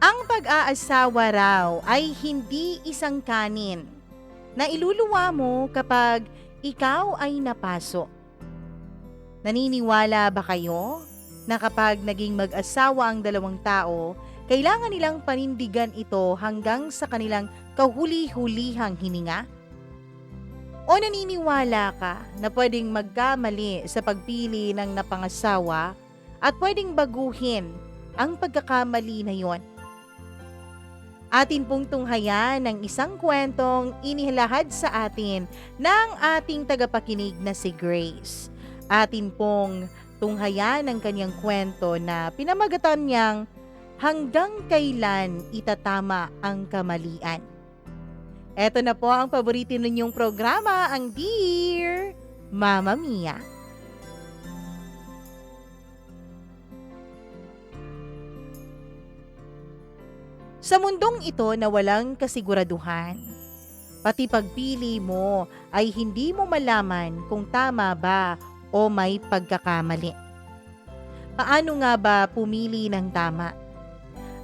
Ang pag-aasawa raw ay hindi isang kanin na iluluwa mo kapag ikaw ay napaso. Naniniwala ba kayo na kapag naging mag-asawa ang dalawang tao, kailangan nilang panindigan ito hanggang sa kanilang kahuli-hulihang hininga? O naniniwala ka na pwedeng magkamali sa pagpili ng napangasawa at pwedeng baguhin ang pagkakamali na yon? Atin pong tunghayan ng isang kwentong inilahad sa atin ng ating tagapakinig na si Grace. Atin pong tunghayan ng kanyang kwento na pinamagatan niyang Hanggang Kailan Itatama ang Kamalian. Eto na po ang paborito ninyong programa, ang Dear Mama Mia. Sa mundong ito na walang kasiguraduhan, pati pagpili mo ay hindi mo malaman kung tama ba o may pagkakamali. Paano nga ba pumili ng tama?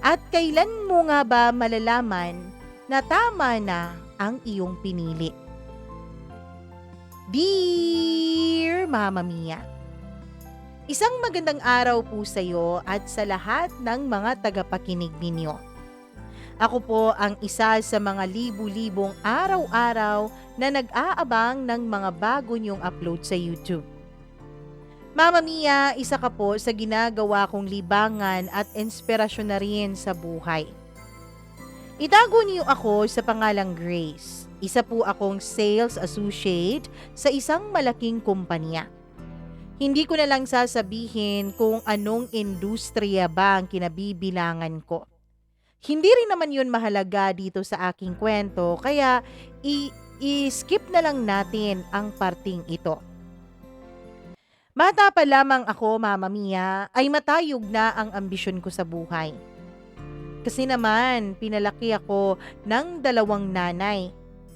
At kailan mo nga ba malalaman na tama na ang iyong pinili? Dear Mama Mia, isang magandang araw po sa iyo at sa lahat ng mga tagapakinig ninyo. Ako po ang isa sa mga libu-libong araw-araw na nag-aabang ng mga bago niyong upload sa YouTube. Mama Mia, isa ka po sa ginagawa kong libangan at inspirasyon na rin sa buhay. Itago niyo ako sa pangalang Grace. Isa po akong sales associate sa isang malaking kumpanya. Hindi ko na lang sasabihin kung anong industriya ba ang kinabibilangan ko. Hindi rin naman yun mahalaga dito sa aking kwento, kaya i-skip na lang natin ang parting ito. Bata pa lamang ako, Mama Mia, ay matayog na ang ambisyon ko sa buhay. Kasi naman, pinalaki ako ng 2 nanay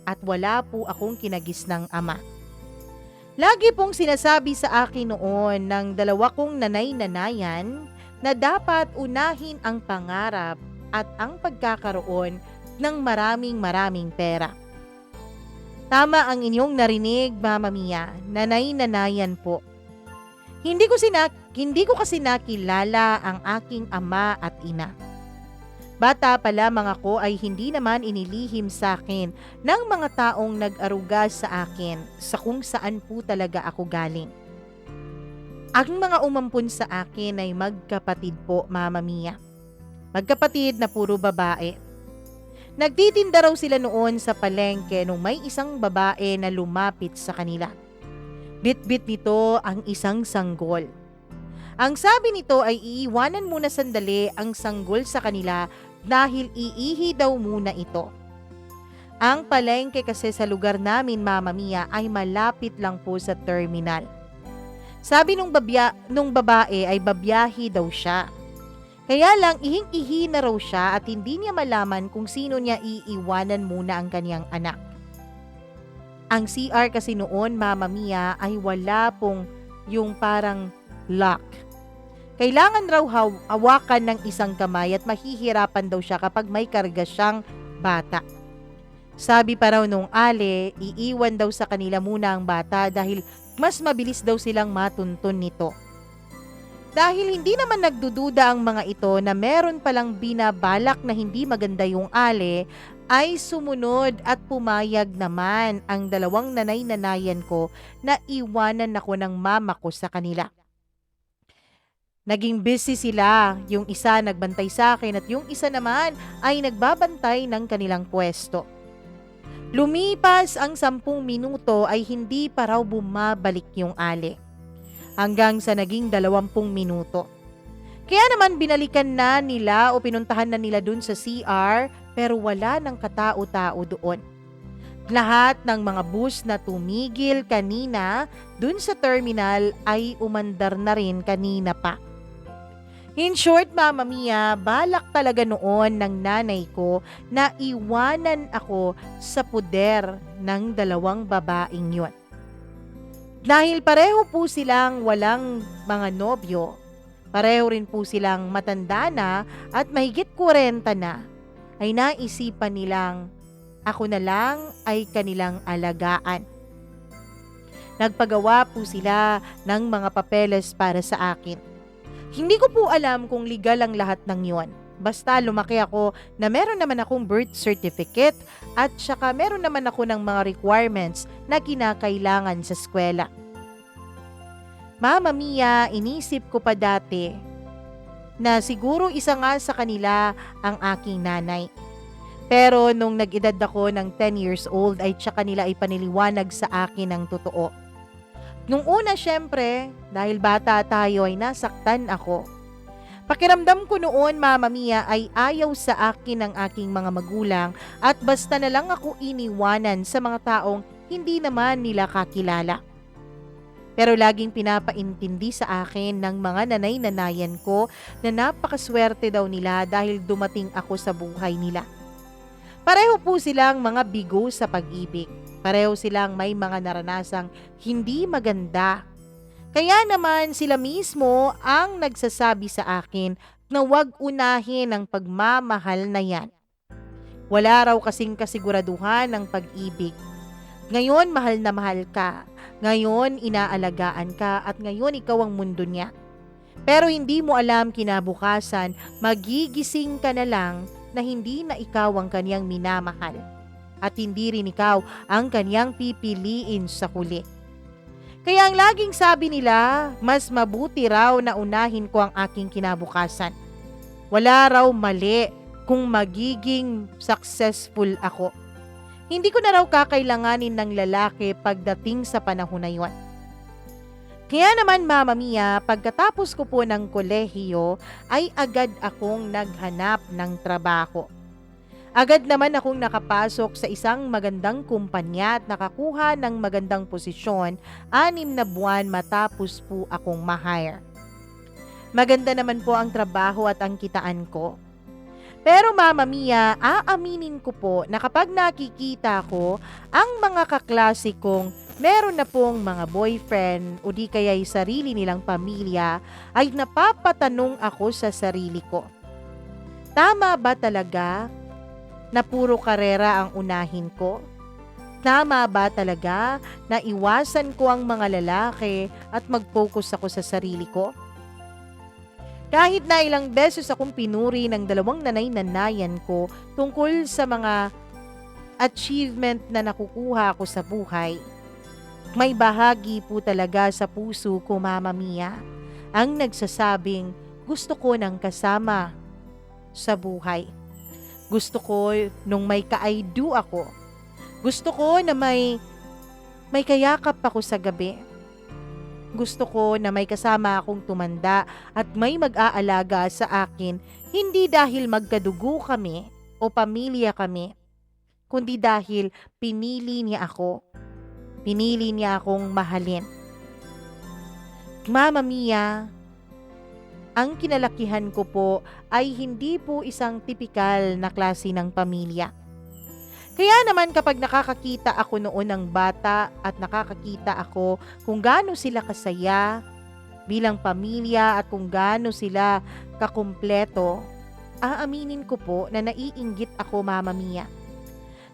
at wala po akong kinagis ng ama. Lagi pong sinasabi sa akin noon ng 2 kong nanay-nanayan na dapat unahin ang pangarap at ang pagkakaroon ng maraming pera. Tama ang inyong narinig, Mama Mia, nanay-nanayan po. Hindi ko kasi nakilala ang aking ama at ina. Bata pa lamang ako ay hindi naman inilihim sa akin ng mga taong nag-aruga sa akin sa kung saan po talaga ako galing. Ang mga umampun sa akin ay magkapatid po, Mama Mia. Magkapatid na puro babae. Nagtitinda raw sila noon sa palengke nung may isang babae na lumapit sa kanila. Bit-bit nito ang isang sanggol. Ang sabi nito ay iiwanan muna sandali ang sanggol sa kanila dahil iihi daw muna ito. Ang palengke kasi sa lugar namin, Mama Mia, ay malapit lang po sa terminal. Sabi nung babae ay babiyahe daw siya. Kaya lang ihing-ihi na raw siya at hindi niya malaman kung sino niya iiwanan muna ang kanyang anak. Ang CR kasi noon, Mama Mia, ay wala pong yung parang lock. Kailangan raw hawakan ng isang kamay at mahihirapan daw siya kapag may karga siyang bata. Sabi pa raw nung ale, iiwan daw sa kanila muna ang bata dahil mas mabilis daw silang matuntun nito. Dahil hindi naman nagdududa ang mga ito na meron palang binabalak na hindi maganda yung ale, ay sumunod at pumayag naman ang 2 nanay-nanayan ko na iwanan ako ng mama ko sa kanila. Naging busy sila, yung isa nagbantay sa akin at yung isa naman ay nagbabantay ng kanilang pwesto. Lumipas ang 10 minuto ay hindi pa raw bumabalik yung ale. Hanggang sa naging 20 minuto. Kaya naman binalikan na nila o pinuntahan na nila dun sa CR pero wala ng katao-tao doon. Lahat ng mga bus na tumigil kanina dun sa terminal ay umandar na rin kanina pa. In short, Mama Mia, balak talaga noon ng nanay ko na iwanan ako sa puder ng 2 babaeng yon. Dahil pareho po silang walang mga nobyo, Pareho rin po silang matanda na at mahigit 40 na, ay naisipan nilang ako na lang ay kanilang alagaan. Nagpagawa po sila ng mga papeles para sa akin. Hindi ko po alam kung legal ang lahat ng yon. Basta lumaki ako na meron naman akong birth certificate at saka meron naman ako ng mga requirements na kinakailangan sa eskwela. Mama Mia, inisip ko pa dati na siguro isa nga sa kanila ang aking nanay. Pero nung nag-edad ako ng 10 years old ay tsaka nila ipaniliwanag sa akin ang totoo. Nung una syempre, dahil bata tayo ay nasaktan ako. Pakiramdam ko noon, Mama Mia, ay ayaw sa akin ng aking mga magulang at basta na lang ako iniwanan sa mga taong hindi naman nila kakilala. Pero laging pinapaintindi sa akin ng mga nanay-nanayan ko na napakaswerte daw nila dahil dumating ako sa buhay nila. Pareho po silang mga bigo sa pag-ibig. Pareho silang may mga naranasang hindi maganda. Kaya naman sila mismo ang nagsasabi sa akin na huwag unahin ang pagmamahal na yan. Wala raw kasing kasiguraduhan ng pag-ibig. Ngayon mahal na mahal ka. Ngayon inaalagaan ka at ngayon ikaw ang mundo niya. Pero hindi mo alam kinabukasan, magigising ka na lang na hindi na ikaw ang kanyang minamahal. At hindi rin ikaw ang kanyang pipiliin sa huli. Kaya ang laging sabi nila, mas mabuti raw na unahin ko ang aking kinabukasan. Wala raw mali kung magiging successful ako. Hindi ko na raw kakailanganin ng lalaki pagdating sa panahon na yon. Kaya naman, Mama Mia, pagkatapos ko po ng kolehiyo ay agad akong naghanap ng trabaho. Agad naman akong nakapasok sa isang magandang kumpanya at nakakuha ng magandang posisyon 6 na buwan matapos po akong ma-hire. Maganda naman po ang trabaho at ang kitaan ko. Pero Mama Mia, aaminin ko po na kapag nakikita ko ang mga kaklase kong meron na pong mga boyfriend o di kaya'y sarili nilang pamilya, ay napapatanong ako sa sarili ko. Tama ba talaga na puro karera ang unahin ko? Tama ba talaga na iwasan ko ang mga lalaki at mag-focus ako sa sarili ko? Kahit na ilang beses akong pinuri ng 2 nanay-nanayan ko tungkol sa mga achievement na nakukuha ko sa buhay, may bahagi po talaga sa puso ko, Mama Mia, ang nagsasabing gusto ko ng kasama sa buhay. Gusto ko nung may ka-I do ako. Gusto ko na may kayakap ako sa gabi. Gusto ko na may kasama akong tumanda at may mag-aalaga sa akin, hindi dahil magkadugo kami o pamilya kami, kundi dahil pinili niya ako. Pinili niya akong mahalin. Mama Mia, ang kinalakihan ko po ay hindi po isang tipikal na klase ng pamilya. Kaya naman kapag nakakakita ako noon ng bata at nakakakita ako kung gaano sila kasaya bilang pamilya at kung gaano sila kakumpleto, aaminin ko po na naiinggit ako, Mama Mia.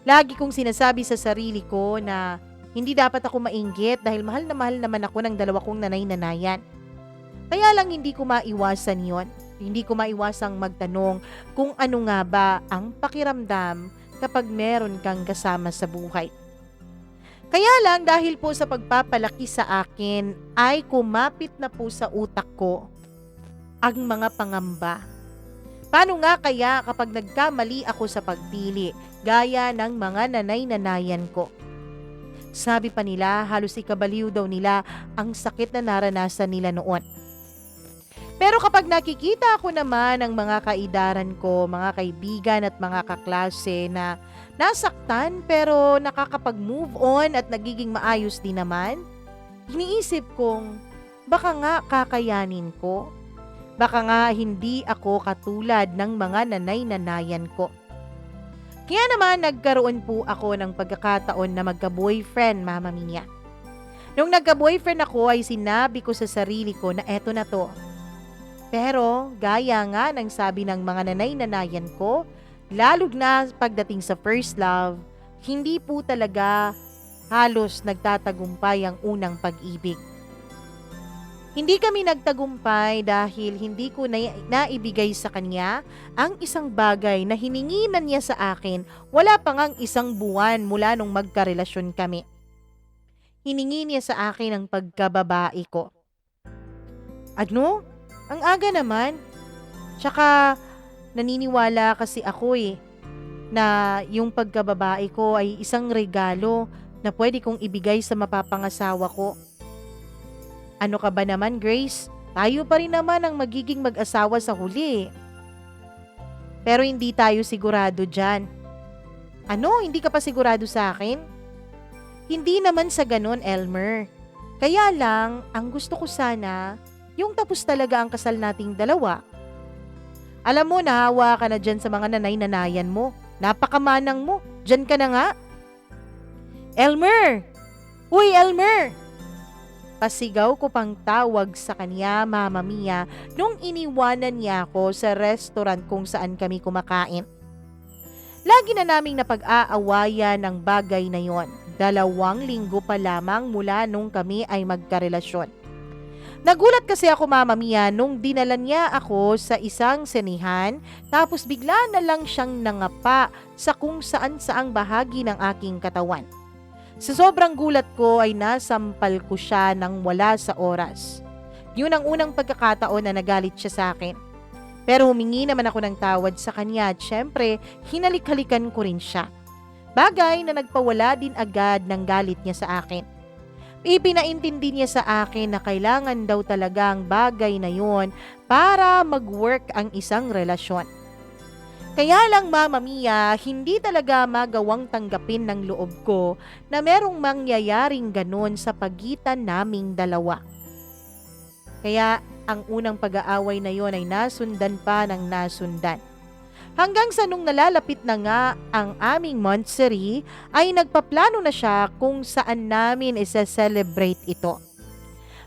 Lagi kong sinasabi sa sarili ko na hindi dapat ako mainggit dahil mahal naman ako ng 2 kong nanay-nanayan. Kaya lang hindi ko maiwasan yon. Hindi ko maiwasang magtanong kung ano nga ba ang pakiramdam kapag meron kang kasama sa buhay. Kaya lang dahil po sa pagpapalaki sa akin ay kumapit na po sa utak ko ang mga pangamba. Paano nga kaya kapag nagkamali ako sa pagpili gaya ng mga nanay-nanayan ko? Sabi pa nila halos ikabaliw daw nila ang sakit na naranasan nila noon. Pero kapag nakikita ko naman ang mga kaidaran ko, mga kaibigan at mga kaklase na nasaktan pero nakakapag-move on at nagiging maayos din naman, iniisip kong baka nga kakayanin ko. Baka nga hindi ako katulad ng mga nanay-nanayan ko. Kaya naman nagkaroon po ako ng pagkakataon na magka-boyfriend, Mama Mia. Nung nagka-boyfriend ako ay sinabi ko sa sarili ko na eto na to. Pero gaya nga ng sabi ng mga nanay-nanayan ko, lalo na pagdating sa first love, hindi po talaga halos nagtatagumpay ang unang pag-ibig. Hindi kami nagtagumpay dahil hindi ko naibigay sa kanya ang isang bagay na hiningi na niya sa akin wala pa ngang isang buwan mula nung magkarelasyon kami. Hiningi niya sa akin ang pagkababae ko. Ano? Ang aga naman. Tsaka naniniwala kasi ako na yung pagkababae ko ay isang regalo na pwede kong ibigay sa mapapangasawa ko. Ano ka ba naman, Grace? Tayo pa rin naman ang magiging mag-asawa sa huli. Pero hindi tayo sigurado dyan. Ano? Hindi ka pa sigurado sa akin? Hindi naman sa ganun, Elmer. Kaya lang, ang gusto ko sana, yung tapos talaga ang kasal nating dalawa. Alam mo, nahawa ka na dyan sa mga nanay-nanayan mo. Napakamanang mo. Dyan ka na nga. Elmer! Uy, Elmer! Pasigaw ko pang tawag sa kanya, Mama Mia, nung iniwanan niya ako sa restaurant kung saan kami kumakain. Lagi na naming napag-aawayan ng bagay na yon. 2 linggo pa lamang mula nung kami ay magkarelasyon. Nagulat kasi ako, Mama Mia, nung dinala niya ako sa isang sinihan tapos bigla na lang siyang nangapa sa kung saan-saang bahagi ng aking katawan. Sa sobrang gulat ko ay nasampal ko siya nang wala sa oras. Yun ang unang pagkakataon na nagalit siya sa akin. Pero humingi naman ako ng tawad sa kanya at syempre hinalik-halikan ko rin siya. Bagay na nagpawala din agad ng galit niya sa akin. Ipinaintindi niya sa akin na kailangan daw talaga ang bagay na yun para mag-work ang isang relasyon. Kaya lang, Mama Mia, hindi talaga magawang tanggapin ng loob ko na merong mangyayaring ganun sa pagitan naming dalawa. Kaya ang unang pag-aaway na yon ay nasundan pa ng nasundan. Hanggang sa nung nalalapit na nga ang aming monthsary ay nagpaplano na siya kung saan namin isa-celebrate ito.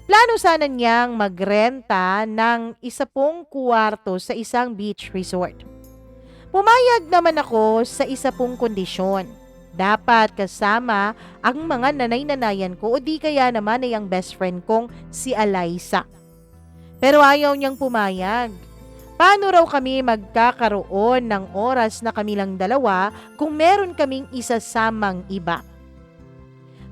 Plano sana niyang magrenta ng 10 kwarto sa isang beach resort. Pumayag naman ako sa 10 kondisyon. Dapat kasama ang mga nanay-nanayan ko o di kaya naman ay ang best friend kong si Eliza. Pero ayaw niyang pumayag. Paano raw kami magkakaroon ng oras na kami lang dalawa kung meron kaming isasamang iba?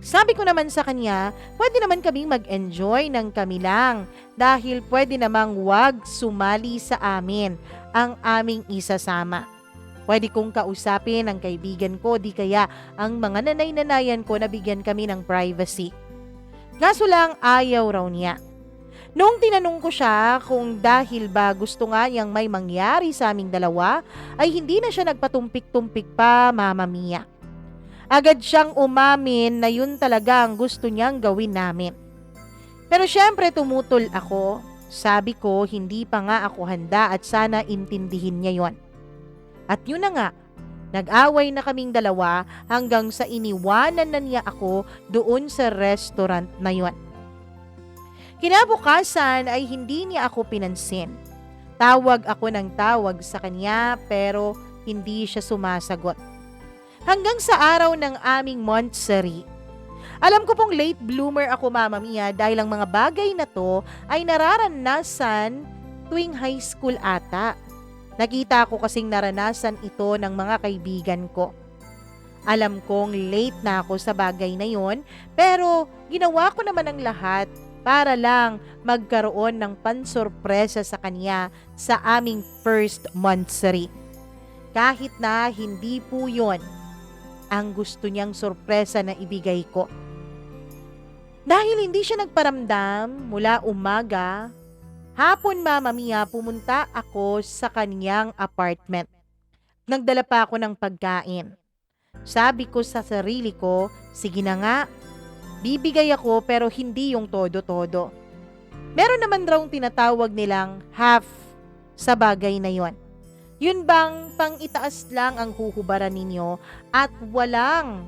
Sabi ko naman sa kanya, pwede naman kaming mag-enjoy ng kami lang dahil pwede namang wag sumali sa amin ang aming isasama. Pwede kong kausapin ang kaibigan ko di kaya ang mga nanay-nanayan ko na bigyan kami ng privacy. Kaso lang ayaw raw niya. Noong tinanong ko siya kung dahil ba gusto nga niyang may mangyari sa aming dalawa, ay hindi na siya nagpatumpik-tumpik pa, Mama Mia. Agad siyang umamin na yun talaga ang gusto niyang gawin namin. Pero syempre tumutol ako. Sabi ko hindi pa nga ako handa at sana intindihin niya yon. At yun na nga, nag-away na kaming dalawa hanggang sa iniwanan na niya ako doon sa restaurant na yon. Kinabukasan ay hindi niya ako pinansin. Tawag ako ng tawag sa kanya pero hindi siya sumasagot. Hanggang sa araw ng aming monthsary. Alam ko pong late bloomer ako, Mama Mia, dahil ang mga bagay na to ay nararanasan tuwing high school ata. Nakita ko kasing naranasan ito ng mga kaibigan ko. Alam kong late na ako sa bagay na yon, pero ginawa ko naman ang lahat para lang magkaroon ng pansorpresa sa kanya sa aming first monthsary. Kahit na hindi po yon ang gusto niyang sorpresa na ibigay ko. Dahil hindi siya nagparamdam mula umaga, hapon, Mama Mia, pumunta ako sa kaniyang apartment. Nagdala pa ako ng pagkain. Sabi ko sa sarili ko, sige na nga, bibigay ako pero hindi yung todo-todo. Meron naman raw tinatawag nilang half sa bagay na yon. Yun bang pang-itaas lang ang huhubaran ninyo at walang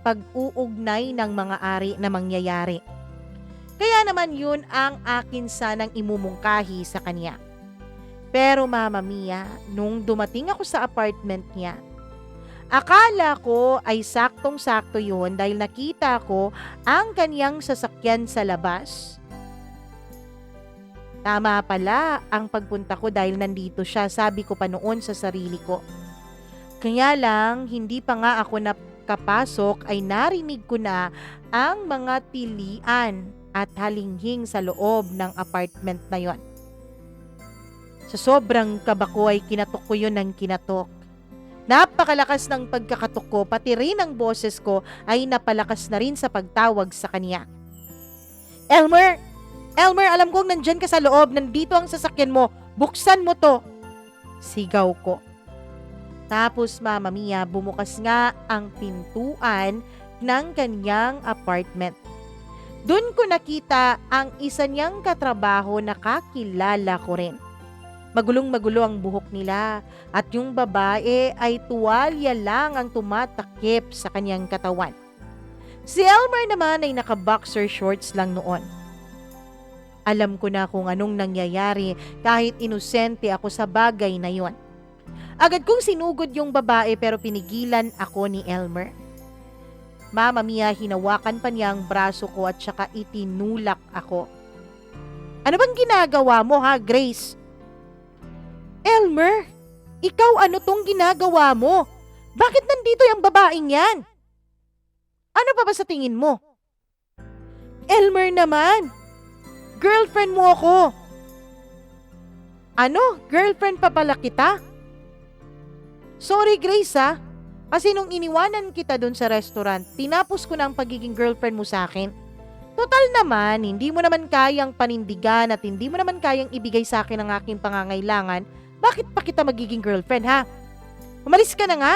pag-uugnay ng mga ari na mangyayari. Kaya naman yun ang akin sanang imumungkahi sa kanya. Pero Mama Mia, nung dumating ako sa apartment niya, akala ko ay saktong-sakto yun dahil nakita ko ang kanyang sasakyan sa labas. Tama pala ang pagpunta ko dahil nandito siya, sabi ko pa noon sa sarili ko. Kaya lang, hindi pa nga ako nakapasok ay narinig ko na ang mga tilian at halinghing sa loob ng apartment na yon. Sa sobrang kaba ko ay kinatok ko yun ng kinatok. Napakalakas ng pagkakatok ko, pati rin ang boses ko ay napalakas na rin sa pagtawag sa kanya. Elmer! Elmer, alam kong nandyan ka sa loob, nandito ang sasakyan mo, buksan mo to! Sigaw ko. Tapos Mama Mia, bumukas nga ang pintuan ng kanyang apartment. Doon ko nakita ang isa niyang katrabaho na kakilala ko rin. Magulong-magulo ang buhok nila at yung babae ay tuwalya lang ang tumatakip sa kanyang katawan. Si Elmer naman ay naka-boxer shorts lang noon. Alam ko na kung anong nangyayari kahit inosente ako sa bagay na yon. Agad kong sinugod yung babae pero pinigilan ako ni Elmer. Mama Mia, hinawakan pa niya ang braso ko at saka itinulak ako. Ano bang ginagawa mo ha, Grace? Elmer, ikaw ano tong ginagawa mo? Bakit nandito yung babaeng yan? Ano pa ba sa tingin mo? Elmer naman, girlfriend mo ako. Ano? Girlfriend pa pala kita? Sorry Grace ha, kasi nung iniwanan kita dun sa restaurant, tinapos ko na ang pagiging girlfriend mo sa akin. Total naman, hindi mo naman kayang panindigan at hindi mo naman kayang ibigay sa akin ang aking pangangailangan. Bakit pa kita magiging girlfriend ha? Umalis ka na nga.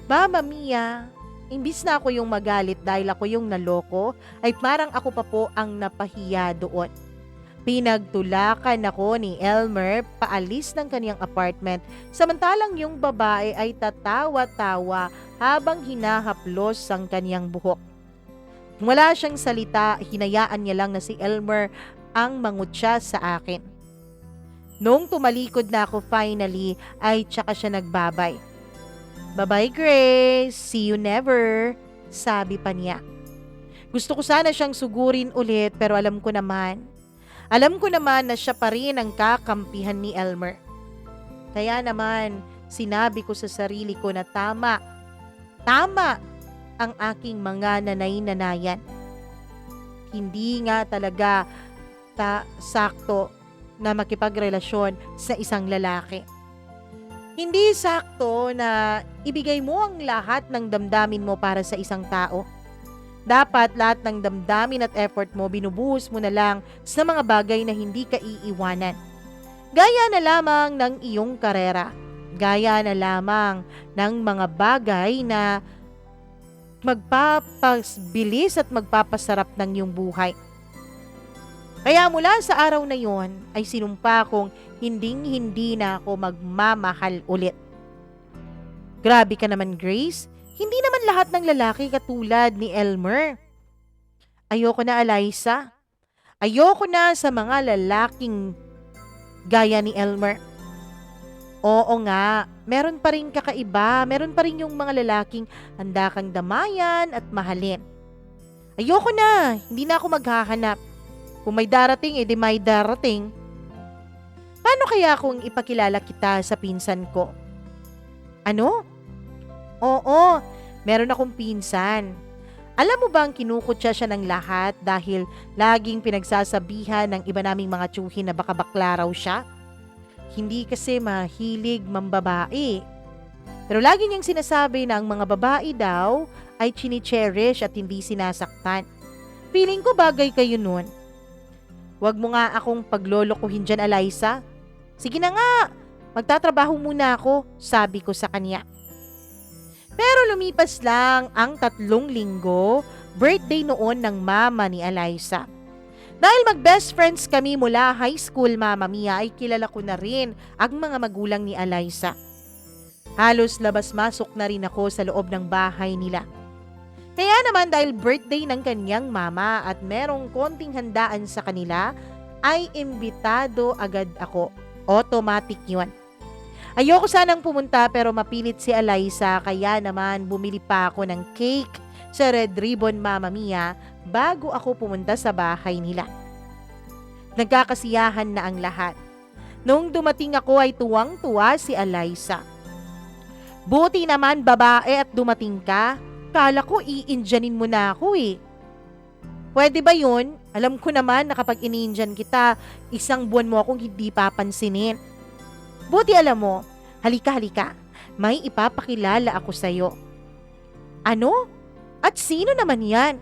Mama Mia, imbis na ako yung magalit dahil ako yung naloko, ay parang ako pa po ang napahiya doon. Pinagtulakan ako ni Elmer paalis ng kaniyang apartment samantalang yung babae ay tatawa-tawa habang hinahaplos ang kaniyang buhok. Wala siyang salita, hinayaan niya lang na si Elmer ang mangutya sa akin. Nung tumalikod na ako finally ay tsaka siya nagbabay. Bye-bye Grace, see you never, sabi pa niya. Gusto ko sana siyang sugurin ulit pero alam ko naman na siya pa rin ang kakampihan ni Elmer. Kaya naman, sinabi ko sa sarili ko na tama ang aking mga nanay-nanayan. Hindi nga talaga sakto na makipagrelasyon sa isang lalaki. Hindi sakto na ibigay mo ang lahat ng damdamin mo para sa isang tao. Dapat lahat ng damdamin at effort mo binubuhos mo na lang sa mga bagay na hindi ka iiwanan. Gaya na lamang ng iyong karera. Gaya na lamang ng mga bagay na magpapabilis at magpapasarap ng iyong buhay. Kaya mula sa araw na yon ay sinumpa kong hinding-hindi na ako magmamahal ulit. Grabe ka naman Grace. Hindi naman lahat ng lalaki katulad ni Elmer. Ayoko na Eliza. Ayoko na sa mga lalaking gaya ni Elmer. Oo nga, meron pa rin kakaiba, meron pa rin yung mga lalaking handa kang damayan at mahalin. Ayoko na, hindi na ako maghahanap. Kung may darating, edi may darating. Paano kaya kung ipakilala kita sa pinsan ko? Ano? Oo, meron akong pinsan. Alam mo bang kinukutya siya ng lahat dahil laging pinagsasabihan ng iba naming mga tsuhin na baka bakla raw siya? Hindi kasi mahilig mambabae. Pero lagi niyang sinasabi na ang mga babae daw ay chini-cherish at hindi sinasaktan. Feeling ko bagay kayo nun. Huwag mo nga akong paglolokohin dyan, Eliza. Sige na nga, magtatrabaho muna ako, sabi ko sa kanya. Pero lumipas lang ang 3 linggo, birthday noon ng mama ni Eliza. Dahil mag-best friends kami mula high school, Mama Mia, ay kilala ko na rin ang mga magulang ni Eliza. Halos labas-masok na rin ako sa loob ng bahay nila. Kaya naman dahil birthday ng kanyang mama at merong konting handaan sa kanila, ay imbitado agad ako. Automatic yun. Ayoko sanang pumunta pero mapilit si Eliza kaya naman bumili pa ako ng cake sa Red Ribbon Mamma Mia bago ako pumunta sa bahay nila. Nagkakasiyahan na ang lahat. Nung dumating ako ay tuwang-tuwa si Eliza. Buti naman babae at dumating ka. Kala ko i-Indianin mo na ako eh. Pwede ba yun? Alam ko naman na kapag ini-Indian kita, isang buwan mo akong hindi papansinin. Buti alam mo, halika. May ipapakilala ako sa'yo. Ano? At sino naman yan?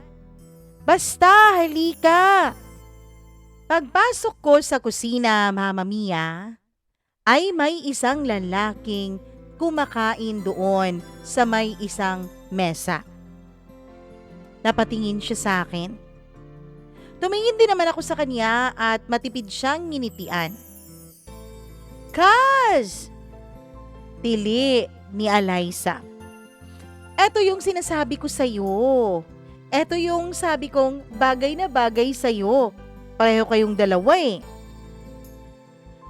Basta, halika. Pagpasok ko sa kusina, Mama Mia, ay may isang lalaking kumakain doon sa may isang mesa. Napatingin siya sa akin. Tumingin din naman ako sa kanya at matipid siyang nginitian. Kaz! Tili ni Eliza. Eto yung sinasabi ko sa'yo. Eto yung sabi kong bagay na bagay sa'yo. Pareho kayong dalawa eh.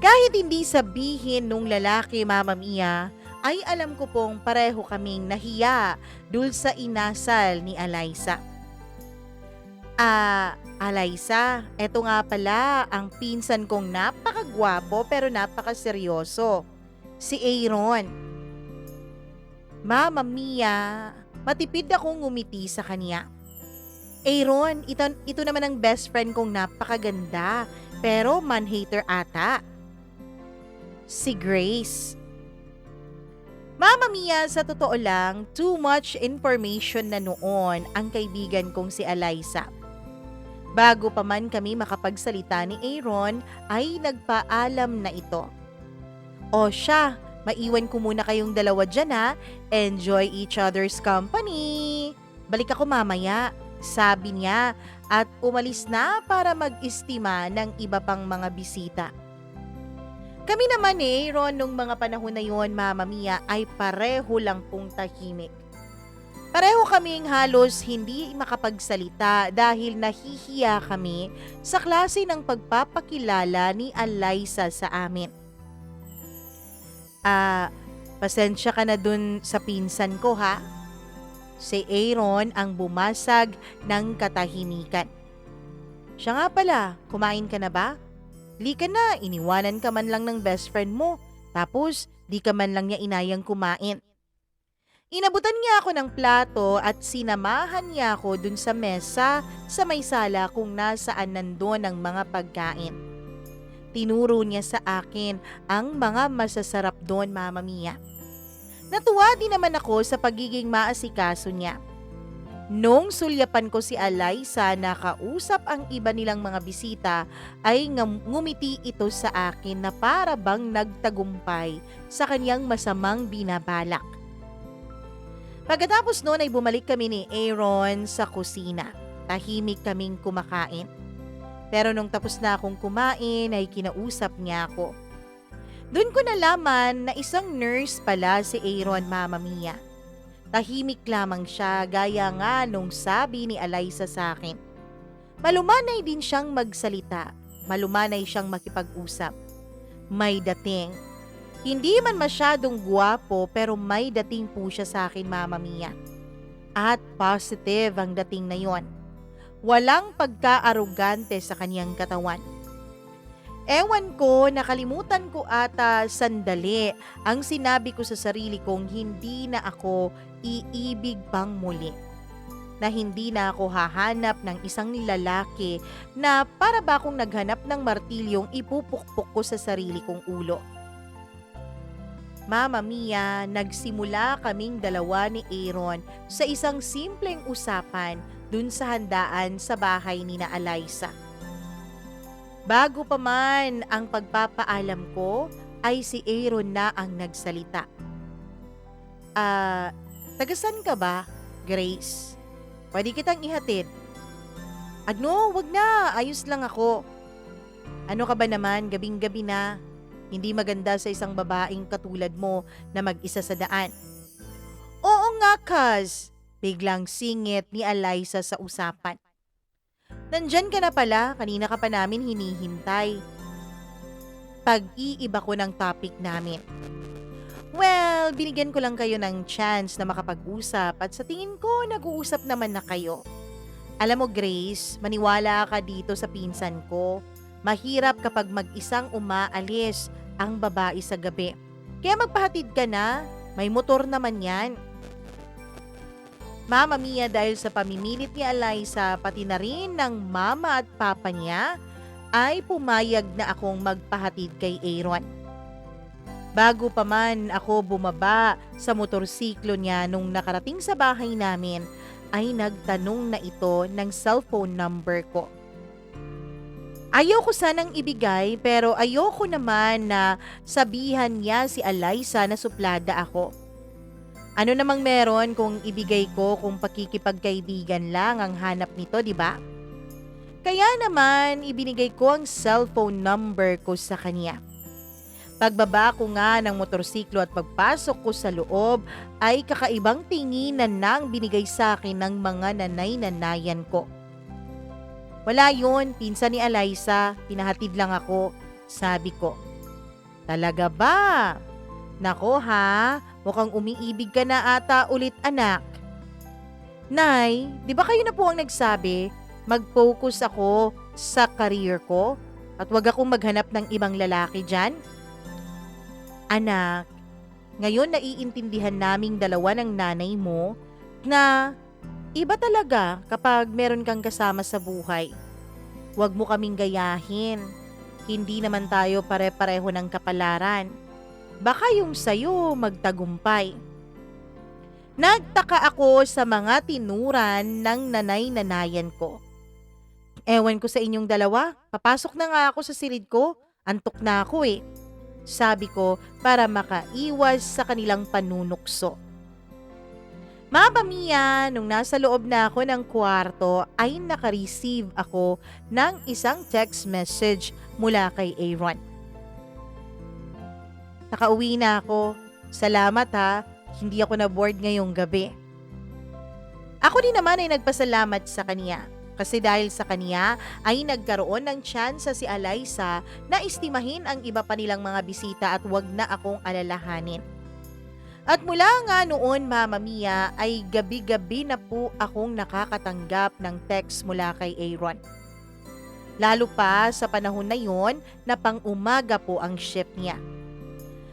Kahit hindi sabihin nung lalaki, Mama Mia, ay alam ko pong pareho kaming nahiya dul sa inasal ni Eliza. Eliza, eto nga pala ang pinsan kong napakagwapo pero napakaseryoso. Si Aaron. Mama Mia, matipid akong ngumiti sa kanya. Aaron, ito naman ang best friend kong napakaganda pero man-hater ata. Si Grace. Mama Mia, sa totoo lang, too much information na noon ang kaibigan kong si Eliza. Bago pa man kami makapagsalita ni Aaron, ay nagpaalam na ito. O siya, maiwan ko muna kayong dalawa dyan ha. Enjoy each other's company. Balik ako mamaya, sabi niya at umalis na para mag-istima ng iba pang mga bisita. Kami naman ni Aaron nung mga panahon na yon, Mama Mia, ay pareho lang pong tahimik. Pareho kaming halos hindi makapagsalita dahil nahihiya kami sa klase ng pagpapakilala ni Eliza sa amin. Pasensya ka na dun sa pinsan ko ha. Si Aaron ang bumasag ng katahimikan. Siya nga pala, kumain ka na ba? Lika na, iniwanan ka man lang ng best friend mo, tapos di ka man lang niya inayang kumain. Inabutan niya ako ng plato at sinamahan niya ako dun sa mesa sa may sala kung nasaan nandun ang mga pagkain. Tinuro niya sa akin ang mga masasarap doon, Mama Mia. Natuwa din naman ako sa pagiging maasikaso niya. Nung sulyapan ko si Eliza na kausap ang iba nilang mga bisita, ay ngumiti ito sa akin na para bang nagtagumpay sa kanyang masamang binabalak. Pagkatapos noon ay bumalik kami ni Aaron sa kusina. Tahimik kaming kumakain. Pero nung tapos na akong kumain ay kinausap niya ako. Doon ko nalaman na isang nurse pala si Aaron, Mama Mia. Tahimik lamang siya gaya nga nung sabi ni Eliza sa akin. Malumanay din siyang magsalita. Malumanay siyang makipag-usap. May dating. Hindi man masyadong guwapo pero may dating po siya sa akin, Mama Mia. At positive ang dating na yon. Walang pagka-arugante sa kanyang katawan. Ewan ko, nakalimutan ko ata sandali ang sinabi ko sa sarili kong hindi na ako iibig pang muli. Na hindi na ako hahanap ng isang lalaki na para ba akong naghanap ng martilyong ipupukpok ko sa sarili kong ulo. Mama Mia, nagsimula kaming dalawa ni Aaron sa isang simpleng usapan dun sa handaan sa bahay ni na Eliza. Bago pa man ang pagpapaalam ko, ay si Aaron na ang nagsalita. Tagasan ka ba, Grace? Pwede kitang ihatid. Ano, wag na, ayos lang ako. Ano ka ba naman, gabing-gabi na? Hindi maganda sa isang babaeng katulad mo na mag-isa sa daan. Oo nga, Kaz. Biglang singit ni Eliza sa usapan. Nandyan ka na pala, kanina ka pa namin hinihintay. Pag-iiba ko ng topic namin. Well, binigyan ko lang kayo ng chance na makapag-usap at sa tingin ko nag-uusap naman na kayo. Alam mo Grace, maniwala ka dito sa pinsan ko. Mahirap kapag mag-isang umaalis ang babae sa gabi. Kaya magpahatid ka na, may motor naman yan. Mama Mia, dahil sa pamimilit ni Eliza pati na rin ng mama at papa niya, ay pumayag na akong magpahatid kay Aaron. Bago pa man ako bumaba sa motorsiklo niya nung nakarating sa bahay namin, ay nagtanong na ito ng cellphone number ko. Ayoko sanang ibigay pero ayoko naman na sabihan niya si Eliza na suplada ako. Ano namang meron kung ibigay ko kung pakikipagkaibigan lang ang hanap nito, di ba? Kaya naman ibinigay ko ang cellphone number ko sa kanya. Pagbaba ko nga ng motorsiklo at pagpasok ko sa loob ay kakaibang tinginan nang binigay sa akin ng mga nanay-nanayan ko. Wala yun, pinsan ni Eliza, pinahatid lang ako, sabi ko. Talaga ba? Nako ha, mukhang umiibig ka na ata ulit anak. Nay, di ba kayo na po ang nagsabi, mag-focus ako sa career ko at wag akong maghanap ng ibang lalaki dyan? Anak, ngayon naiintindihan naming dalawa ng nanay mo na iba talaga kapag meron kang kasama sa buhay. Huwag mo kaming gayahin. Hindi naman tayo pare-pareho ng kapalaran. Baka yung sayo magtagumpay. Nagtaka ako sa mga tinuran ng nanay-nanayan ko. Ewan ko sa inyong dalawa, papasok na nga ako sa silid ko. Antok na ako eh. Sabi ko para makaiwas sa kanilang panunukso. Mama Mia, nung nasa loob na ako ng kwarto ay naka-receive ako ng isang text message mula kay Aaron. Nakauwi na ako. Salamat ha, hindi ako na-board ngayong gabi. Ako din naman ay nagpasalamat sa kanya. Kasi dahil sa kanya ay nagkaroon ng tsansa si Eliza na istimahin ang iba pa nilang mga bisita at wag na akong alalahanin. At mula nga noon, Mama Mia, ay gabi-gabi na po akong nakakatanggap ng text mula kay Aaron. Lalo pa sa panahon na yon na pang-umaga po ang shift niya.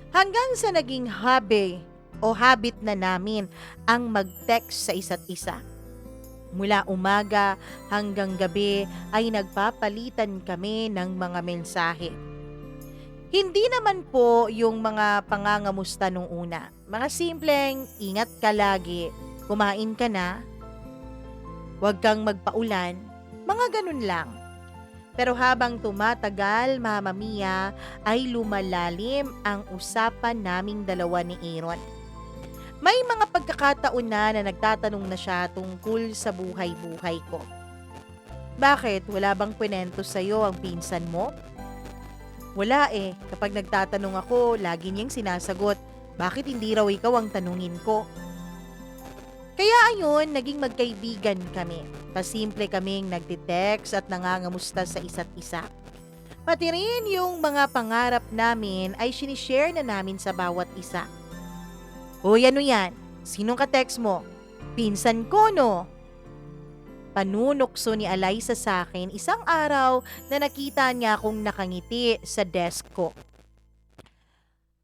Hanggang sa naging habit na namin ang mag-text sa isa't isa. Mula umaga hanggang gabi ay nagpapalitan kami ng mga mensahe. Hindi naman po yung mga pangangamusta nung una. Mga simpleng, ingat ka lagi, kumain ka na, huwag kang magpaulan, mga ganun lang. Pero habang tumatagal, Mama Mia, ay lumalalim ang usapan naming dalawa ni Aaron. May mga pagkakataon na nagtatanong na siya tungkol sa buhay-buhay ko. Bakit? Wala bang kwento sa'yo ang pinsan mo? Wala eh. Kapag nagtatanong ako, lagi niyang sinasagot, bakit hindi raw ikaw ang tanungin ko? Kaya ayun, naging magkaibigan kami. Pasimple kaming nagtitext at nangangamusta sa isa't isa. Pati rin yung mga pangarap namin ay sinishare na namin sa bawat isa. Hoy, ano yan? Sinong ka-text mo? Pinsan ko, no? Panunukso ni Eliza sa akin isang araw na nakita niya akong nakangiti sa desk ko.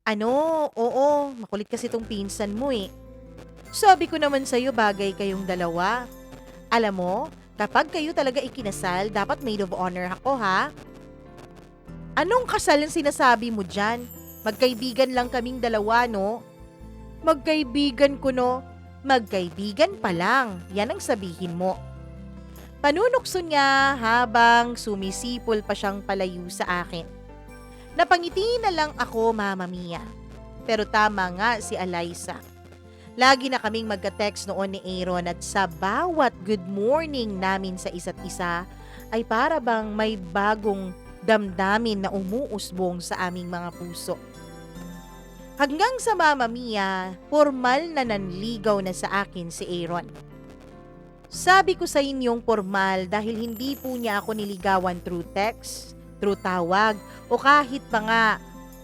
Oo, makulit kasi tong pinsan mo eh. Sabi ko naman sa'yo bagay kayong dalawa. Alam mo, kapag kayo talaga ikinasal, dapat maid of honor ako ha? Anong kasal ang sinasabi mo dyan? Magkaibigan lang kaming dalawa, no? Magkaibigan ko, no? Magkaibigan pa lang, yan ang sabihin mo. Panunukso niya habang sumisipol pa siyang palayo sa akin. Napangiti na lang ako, Mama Mia. Pero tama nga si Eliza. Lagi na kaming magka-text noon ni Aaron at sa bawat good morning namin sa isa't isa ay para bang may bagong damdamin na umuusbong sa aming mga puso. Hanggang sa Mama Mia, formal na nanligaw na sa akin si Aaron. Sabi ko sa inyong formal dahil hindi po niya ako niligawan through text, through tawag, o kahit pa nga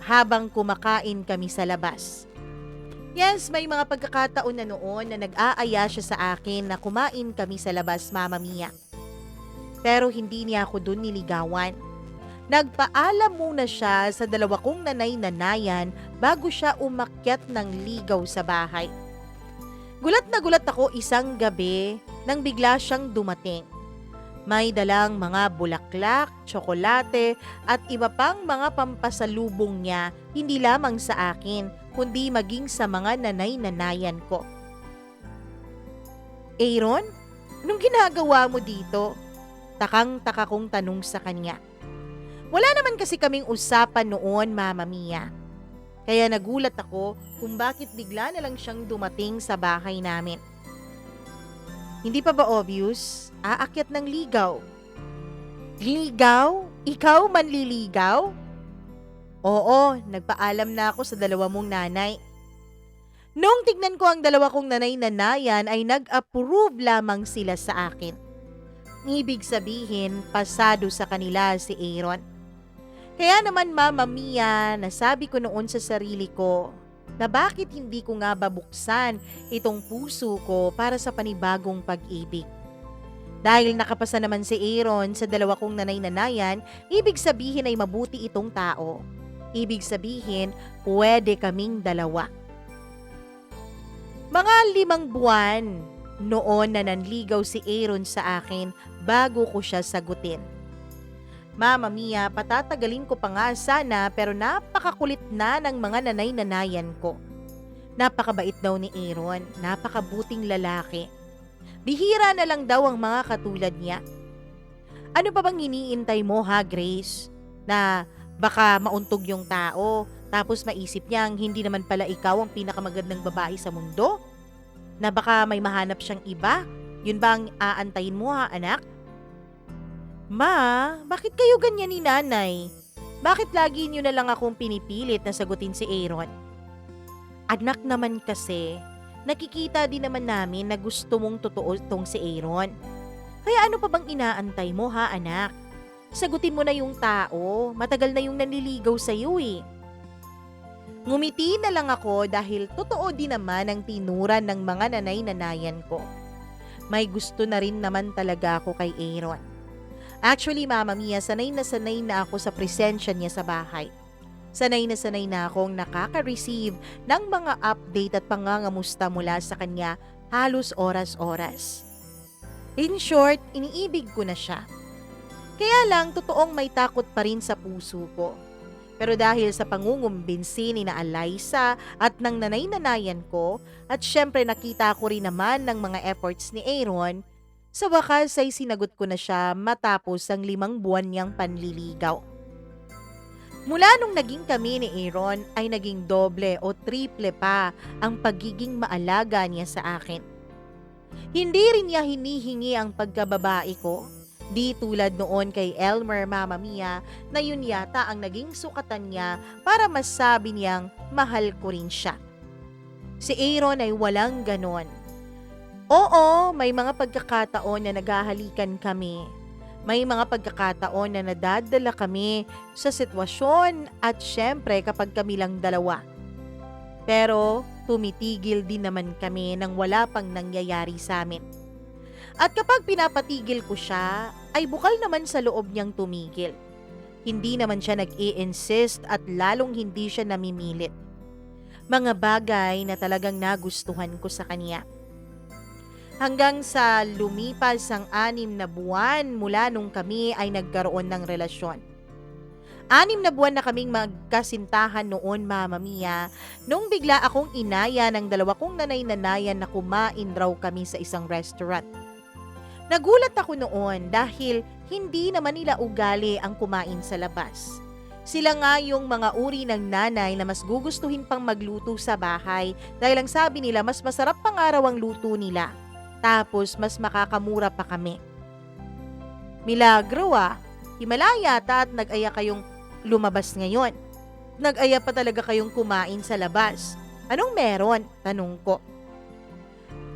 habang kumakain kami sa labas. Yes, may mga pagkakataon na noon na nag-aaya siya sa akin na kumain kami sa labas, Mama Mia. Pero hindi niya ako dun niligawan. Nagpaalam muna siya sa dalawa kong nanay-nanayan bago siya umakyat ng ligaw sa bahay. Gulat na gulat ako isang gabi nang bigla siyang dumating. May dalang mga bulaklak, tsokolate at iba pang mga pampasalubong niya hindi lamang sa akin kundi maging sa mga nanay-nanayan ko. Aaron, anong ginagawa mo dito? Takang-taka kong tanong sa kanya. Wala naman kasi kaming usapan noon, Mama Mia. Kaya nagulat ako kung bakit bigla na lang siyang dumating sa bahay namin. Hindi pa ba obvious? Aakyat ng ligaw. Ligaw? Ikaw manliligaw? Oo, nagpaalam na ako sa dalawa mong nanay. Nung tignan ko ang dalawa kong nanay-nanayan ay nag-approve lamang sila sa akin. Ibig sabihin, pasado sa kanila si Aaron. Kaya naman Mama Mia, nasabi ko noon sa sarili ko na bakit hindi ko nga babuksan itong puso ko para sa panibagong pag-ibig. Dahil nakapasa naman si Aaron sa dalawa kong nanay-nanayan, ibig sabihin ay mabuti itong tao. Ibig sabihin, pwede kaming dalawa. Mga 5 buwan noon na nanligaw si Aaron sa akin bago ko siya sagutin. Mama Mia, patatagalin ko pa nga sana pero napakakulit na ng mga nanay-nanayan ko. Napakabait daw ni Aaron, napakabuting lalaki. Bihira na lang daw ang mga katulad niya. Ano pa bang iniintay mo ha, Grace? Na baka mauntog yung tao, tapos maisip niyang hindi naman pala ikaw ang pinakamagandang babae sa mundo? Na baka may mahanap siyang iba? Yun ba ang aantayin mo ha, anak? Ma, bakit kayo ganyan ni nanay? Bakit lagi niyo na lang akong pinipilit na sagutin si Aaron? Anak naman kasi, nakikita din naman namin na gusto mong totoo tong si Aaron. Kaya ano pa bang inaantay mo ha, anak? Sagutin mo na yung tao, matagal na yung nanliligaw sa'yo eh. Ngumiti na lang ako dahil totoo din naman ang tinuran ng mga nanay-nanayan ko. May gusto na rin naman talaga ako kay Aaron. Actually, Mama Mia, sanay na ako sa presensya niya sa bahay. Sanay na akong nakaka-receive ng mga update at pangangamusta mula sa kanya halos oras-oras. In short, iniibig ko na siya. Kaya lang, totoong may takot pa rin sa puso ko. Pero dahil sa pangungumbinsi ni na Alyssa at ng nanay-nanayan ko, at syempre nakita ko rin naman ng mga efforts ni Aaron, sa wakas ay sinagot ko na siya matapos ang 5 buwan niyang panliligaw. Mula nung naging kami ni Aaron ay naging doble o triple pa ang pagiging maalaga niya sa akin. Hindi rin niya hinihingi ang pagkababae ko. Di tulad noon kay Elmer, Mama Mia, na yun yata ang naging sukatan niya para masabi niyang mahal ko rin siya. Si Aaron ay walang ganon. Oo, may mga pagkakataon na naghahalikan kami. May mga pagkakataon na nadadala kami sa sitwasyon at syempre kapag kami lang dalawa. Pero tumitigil din naman kami nang wala pang nangyayari sa amin. At kapag pinapatigil ko siya, ay bukal naman sa loob niyang tumigil. Hindi naman siya nag-i-insist at lalong hindi siya namimilit. Mga bagay na talagang nagustuhan ko sa kanya. Hanggang sa lumipas ang 6 na buwan mula nung kami ay nagkaroon ng relasyon. 6 na buwan na kaming magkasintahan noon, Mama Mia, nung bigla akong inaya ng dalawa kong nanay-nanayan na kumain raw kami sa isang restaurant. Nagulat ako noon dahil hindi naman nila ugali ang kumain sa labas. Sila nga yung mga uri ng nanay na mas gugustuhin pang magluto sa bahay dahil ang sabi nila mas masarap pang araw ang luto nila. Tapos mas makakamura pa kami. Milagro Himalaya at nag-aya kayong lumabas ngayon. Nag-aya pa talaga kayong kumain sa labas. Anong meron? Tanong ko.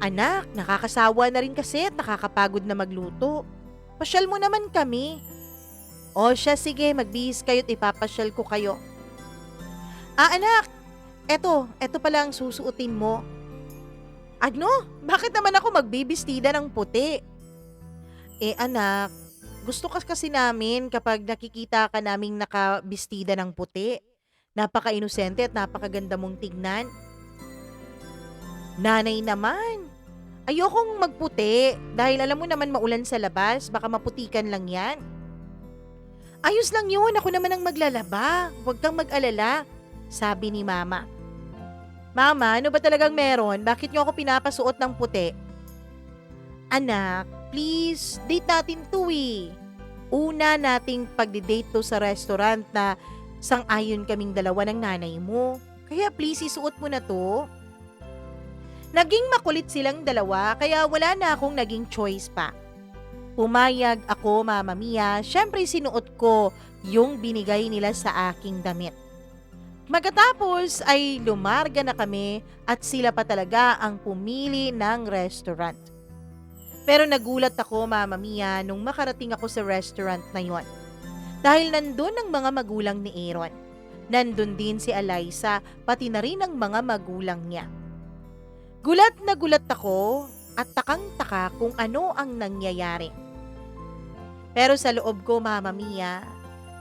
Anak, nakakasawa na rin kasi at nakakapagod na magluto. Pasyal mo naman kami. O siya, sige, magbihis kayo't ipapasyal ko kayo. Anak, eto pala ang susuotin mo. Ano? Bakit naman ako magbibistida ng puti? Anak, gusto kasi namin kapag nakikita ka naming nakabistida ng puti. Napaka-inosente at napakaganda mong tignan. Nanay naman, ayokong magputi dahil alam mo naman maulan sa labas, baka maputikan lang yan. Ayos lang yun, ako naman ang maglalaba, huwag kang mag-alala, sabi ni Mama. Mama, ano ba talagang meron? Bakit niyo ako pinapasuot ng puti? Anak, please, date natin to eh. Una nating pagdi-date to sa restaurant na sang-ayon kaming dalawa ng nanay mo. Kaya please, isuot mo na to. Naging makulit silang dalawa kaya wala na akong naging choice pa. Pumayag ako, Mama Mia, syempre sinuot ko yung binigay nila sa aking damit. Magkatapos ay lumarga na kami at sila pa talaga ang pumili ng restaurant. Pero nagulat ako, Mama Mia, nung makarating ako sa restaurant na yon. Dahil nandun ang mga magulang ni Aaron. Nandun din si Eliza, pati na rin ang mga magulang niya. Gulat na gulat ako at takang-taka kung ano ang nangyayari. Pero sa loob ko, Mama Mia,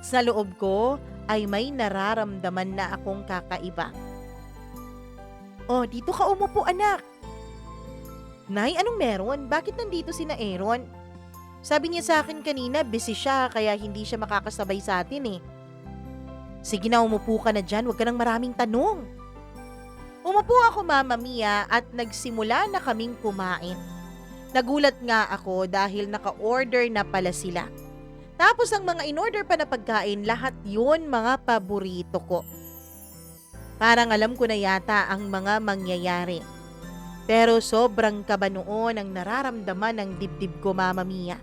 sa loob ko ay may nararamdaman na akong kakaiba. Dito ka umupo, anak. Nay, anong meron? Bakit nandito sina Aaron? Sabi niya sa akin kanina, busy siya kaya hindi siya makakasabay sa atin eh. Sige na, umupo ka na dyan, huwag ka nang maraming tanong. Umupo ako, Mama Mia, at nagsimula na kaming kumain. Nagulat nga ako dahil naka-order na pala sila. Tapos ang mga in-order pa na pagkain, lahat yun mga paborito ko. Parang alam ko na yata ang mga mangyayari. Pero sobrang kaba noon ang nararamdaman ng dibdib ko, Mama Mia.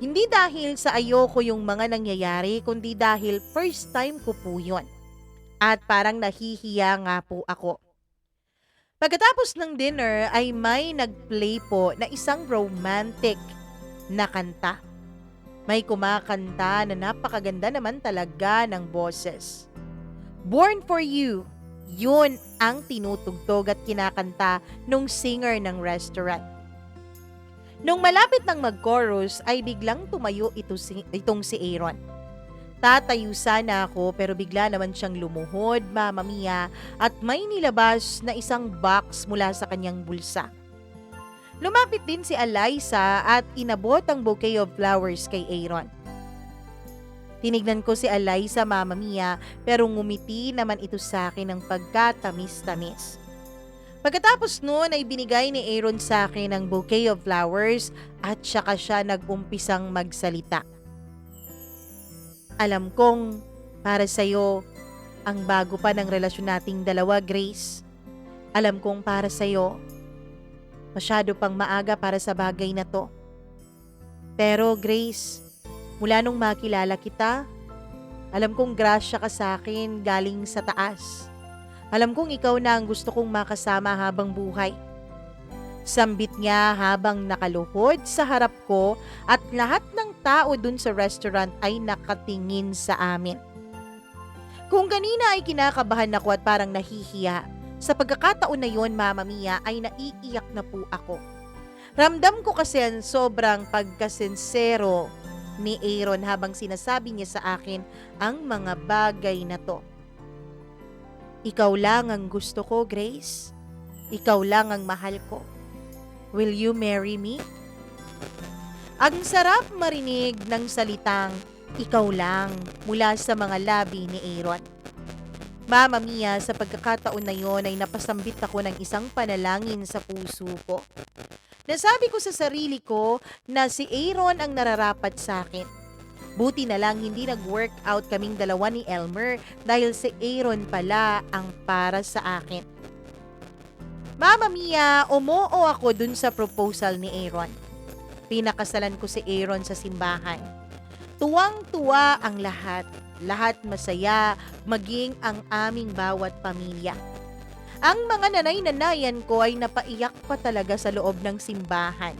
Hindi dahil sa ayoko yung mga nangyayari, kundi dahil first time ko po yun. At parang nahihiya nga po ako. Pagkatapos ng dinner ay may nag-play po na isang romantic na kanta. May kumakanta na napakaganda naman talaga ng boses. Born for You, yun ang tinutugtog at kinakanta nung singer ng restaurant. Nung malapit ng mag-chorus ay biglang tumayo itong si Aaron. Tatayo sana ako pero bigla naman siyang lumuhod, Mama Mia, at may nilabas na isang box mula sa kanyang bulsa. Lumapit din si Eliza at inabot ang bouquet of flowers kay Aaron. Tinignan ko si Eliza, Mama Mia, pero ngumiti naman ito sa akin ng pagkatamis-tamis. Pagkatapos noon ay binigay ni Aaron sa akin ang bouquet of flowers at saka siya nag-umpisang magsalita. Alam kong para sa'yo ang bago pa ng relasyon nating dalawa, Grace. Alam kong para sa'yo, masyado pang maaga para sa bagay na to. Pero Grace, mula nung makilala kita, alam kong grasya ka sa akin galing sa taas. Alam kong ikaw na ang gusto kong makasama habang buhay. Sambit niya habang nakaluhod sa harap ko at lahat ng tao dun sa restaurant ay nakatingin sa amin. Kung kanina ay kinakabahan ako at parang nahihiya, sa pagkakataon na yon, Mama Mia, ay naiiyak na po ako. Ramdam ko kasi ang sobrang pagkasinsero ni Aaron habang sinasabi niya sa akin ang mga bagay na to. Ikaw lang ang gusto ko, Grace. Ikaw lang ang mahal ko. Will you marry me? Ang sarap marinig ng salitang ikaw lang mula sa mga labi ni Aaron. Mama Mia, sa pagkakataon na yon ay napasambit ako ng isang panalangin sa puso ko. Nasabi ko sa sarili ko na si Aaron ang nararapat sa akin. Buti na lang hindi nag-workout kaming dalawa ni Elmer dahil si Aaron pala ang para sa akin. Mama Mia, umoo ako dun sa proposal ni Aaron. Pinakasalan ko si Aaron sa simbahan. Tuwang-tuwa ang lahat. Lahat masaya, maging ang aming bawat pamilya. Ang mga nanay-nanayan ko ay napaiyak pa talaga sa loob ng simbahan.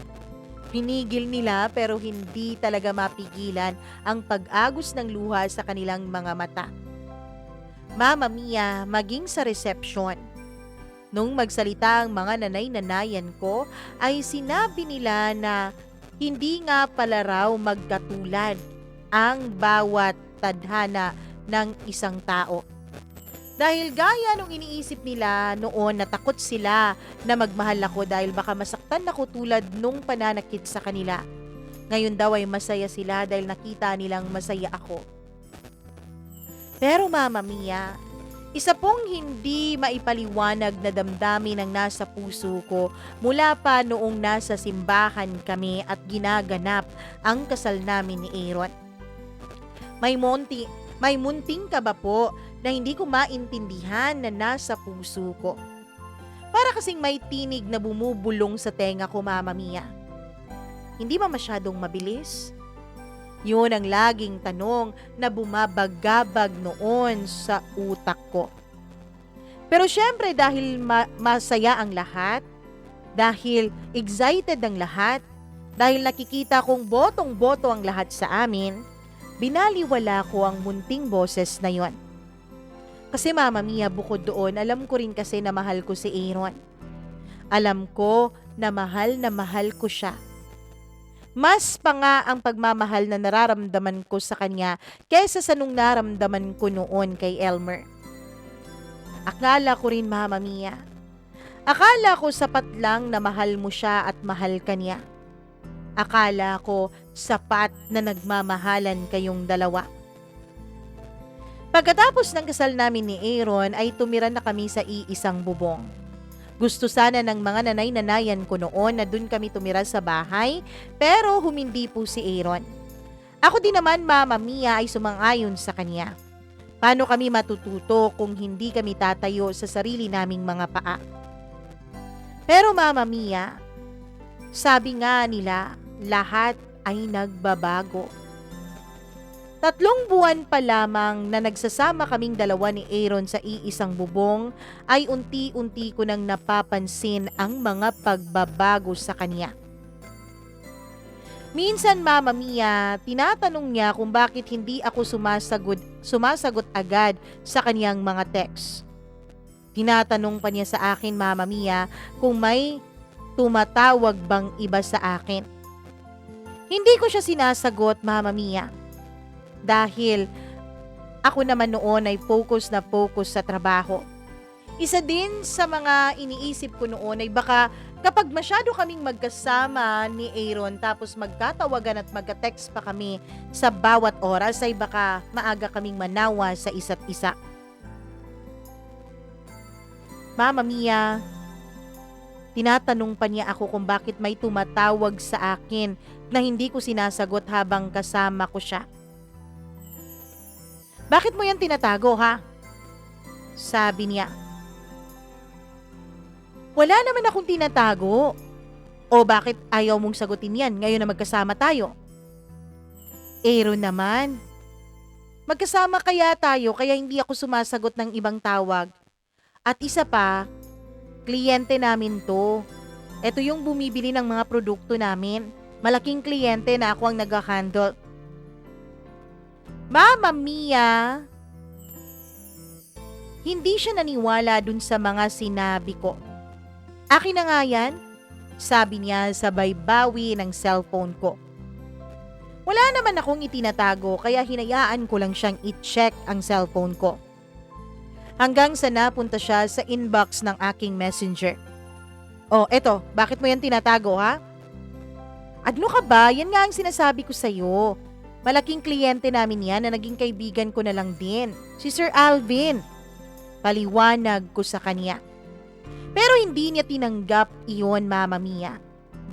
Pinigil nila pero hindi talaga mapigilan ang pag-agos ng luha sa kanilang mga mata. Mama Mia, maging sa reception. Nung magsalita ang mga nanay-nanayan ko, ay sinabi nila na hindi nga pala raw magkatulad ang bawat tadhana ng isang tao. Dahil gaya nung iniisip nila noon, natakot sila na magmahal ako dahil baka masaktan ako tulad nung pananakit sa kanila. Ngayon daw ay masaya sila dahil nakita nilang masaya ako. Pero Mama Mia, isa pong hindi maipaliwanag na damdamin ang nasa puso ko mula pa noong nasa simbahan kami at ginaganap ang kasal namin ni Aaron. May munting kaba po na hindi ko maintindihan na nasa puso ko. Para kasing may tinig na bumubulong sa tenga ko, Mama Mia. Hindi ba masyadong mabilis? Yun ang laging tanong na bumabagabag noon sa utak ko. Pero syempre dahil masaya ang lahat, dahil excited ang lahat, dahil nakikita kong botong-boto ang lahat sa amin, binaliwala ko ang munting boses na yon. Kasi Mama Mia, bukod doon, alam ko rin kasi na mahal ko si Aaron. Alam ko na mahal ko siya. Mas pa nga ang pagmamahal na nararamdaman ko sa kanya kaysa sa nung naramdaman ko noon kay Elmer. Akala ko rin, Mama Mia. Akala ko sapat lang na mahal mo siya at mahal ka niya. Akala ko sapat na nagmamahalan kayong dalawa. Pagkatapos ng kasal namin ni Aaron ay tumira na kami sa iisang bubong. Gusto sana ng mga nanay-nanayan ko noon na dun kami tumira sa bahay, pero humindi po si Aaron. Ako din naman, Mama Mia, ay sumang-ayon sa kanya. Paano kami matututo kung hindi kami tatayo sa sarili naming mga paa? Pero Mama Mia, sabi nga nila, lahat ay nagbabago. 3 buwan pa lamang na nagsasama kaming dalawa ni Aaron sa iisang bubong ay unti-unti ko nang napapansin ang mga pagbabago sa kanya. Minsan, Mama Mia, tinatanong niya kung bakit hindi ako sumasagot agad sa kaniyang mga text. Tinatanong pa niya sa akin, Mama Mia, kung may tumatawag bang iba sa akin. Hindi ko siya sinasagot, Mama Mia. Dahil ako naman noon ay focus sa trabaho. Isa din sa mga iniisip ko noon ay baka kapag masyado kaming magkasama ni Aaron tapos magtatawagan at magka-text pa kami sa bawat oras ay baka maaga kaming manawa sa isa't isa. Mama Mia, tinatanong pa niya ako kung bakit may tumatawag sa akin na hindi ko sinasagot habang kasama ko siya. Bakit mo yan tinatago, ha? Sabi niya. Wala naman akong tinatago. O bakit ayaw mong sagutin yan ngayon na magkasama tayo? Aaron naman. Magkasama kaya tayo kaya hindi ako sumasagot ng ibang tawag. At isa pa, kliyente namin to. Ito yung bumibili ng mga produkto namin. Malaking kliyente na ako ang nag-handle. Mama Mia, hindi siya naniwala dun sa mga sinabi ko. Akin na nga yan, sabi niya sabay bawi ng cellphone ko. Wala naman akong itinatago kaya hinayaan ko lang siyang i-check ang cellphone ko. Hanggang sa napunta siya sa inbox ng aking messenger. Oh, eto, bakit mo yan tinatago, ha? Ano ka ba? Yan nga ang sinasabi ko sa'yo. Malaking kliyente namin yan na naging kaibigan ko na lang din. Si Sir Alvin. Paliwanag ko sa kanya. Pero hindi niya tinanggap iyon, Mama Mia.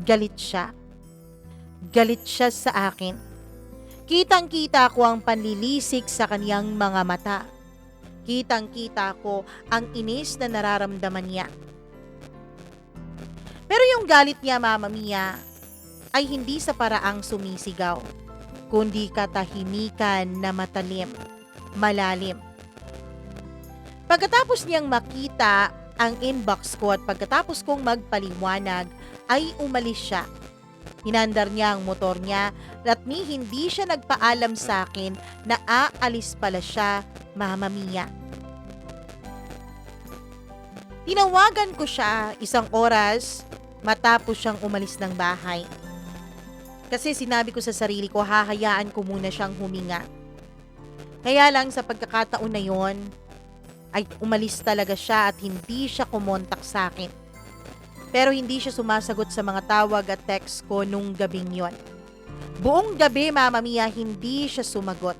Galit siya. Galit siya sa akin. Kitang-kita ko ang panlilisik sa kaniyang mga mata. Kitang-kita ko ang inis na nararamdaman niya. Pero yung galit niya, Mama Mia, ay hindi sa paraang sumisigaw, kundi katahimikan na matalim, malalim. Pagkatapos niyang makita ang inbox ko at pagkatapos kong magpaliwanag ay umalis siya. Hinandar niya ang motor niya at hindi siya nagpaalam sa akin na aalis pala siya, Mama Mia. Tinawagan ko siya 1 oras matapos siyang umalis ng bahay. Kasi sinabi ko sa sarili ko, hahayaan ko muna siyang huminga. Kaya lang sa pagkakataon na yon, ay umalis talaga siya at hindi siya kumontak sa akin. Pero hindi siya sumasagot sa mga tawag at text ko nung gabing yon. Buong gabi, Mama Mia, hindi siya sumagot.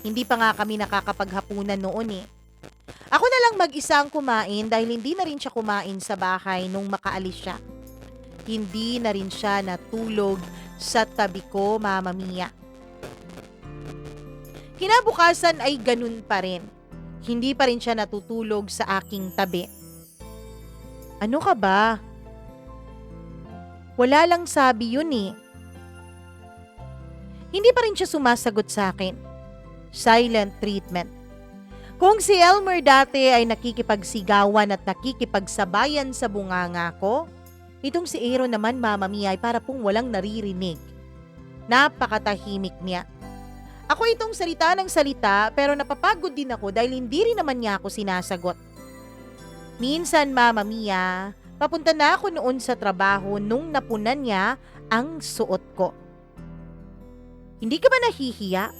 Hindi pa nga kami nakakapaghapunan noon eh. Ako na lang mag-isa ang kumain dahil hindi na rin siya kumain sa bahay nung makaalis siya. Hindi na rin siya natulog sa tabi ko, Mama Mia. Kinabukasan ay ganun pa rin. Hindi pa rin siya natutulog sa aking tabi. Ano ka ba? Wala lang sabi yun eh. Hindi pa rin siya sumasagot sa akin. Silent treatment. Kung si Elmer dati ay nakikipagsigawan at nakikipagsabayan sa bunganga ko, itong si Aaron naman, Mama Mia, ay para pong walang naririnig. Napakatahimik niya. Ako itong salita ng salita pero napapagod din ako dahil hindi rin naman niya ako sinasagot. Minsan, Mama Mia, papunta na ako noon sa trabaho nung napunan niya ang suot ko. Hindi ka ba nahihiya?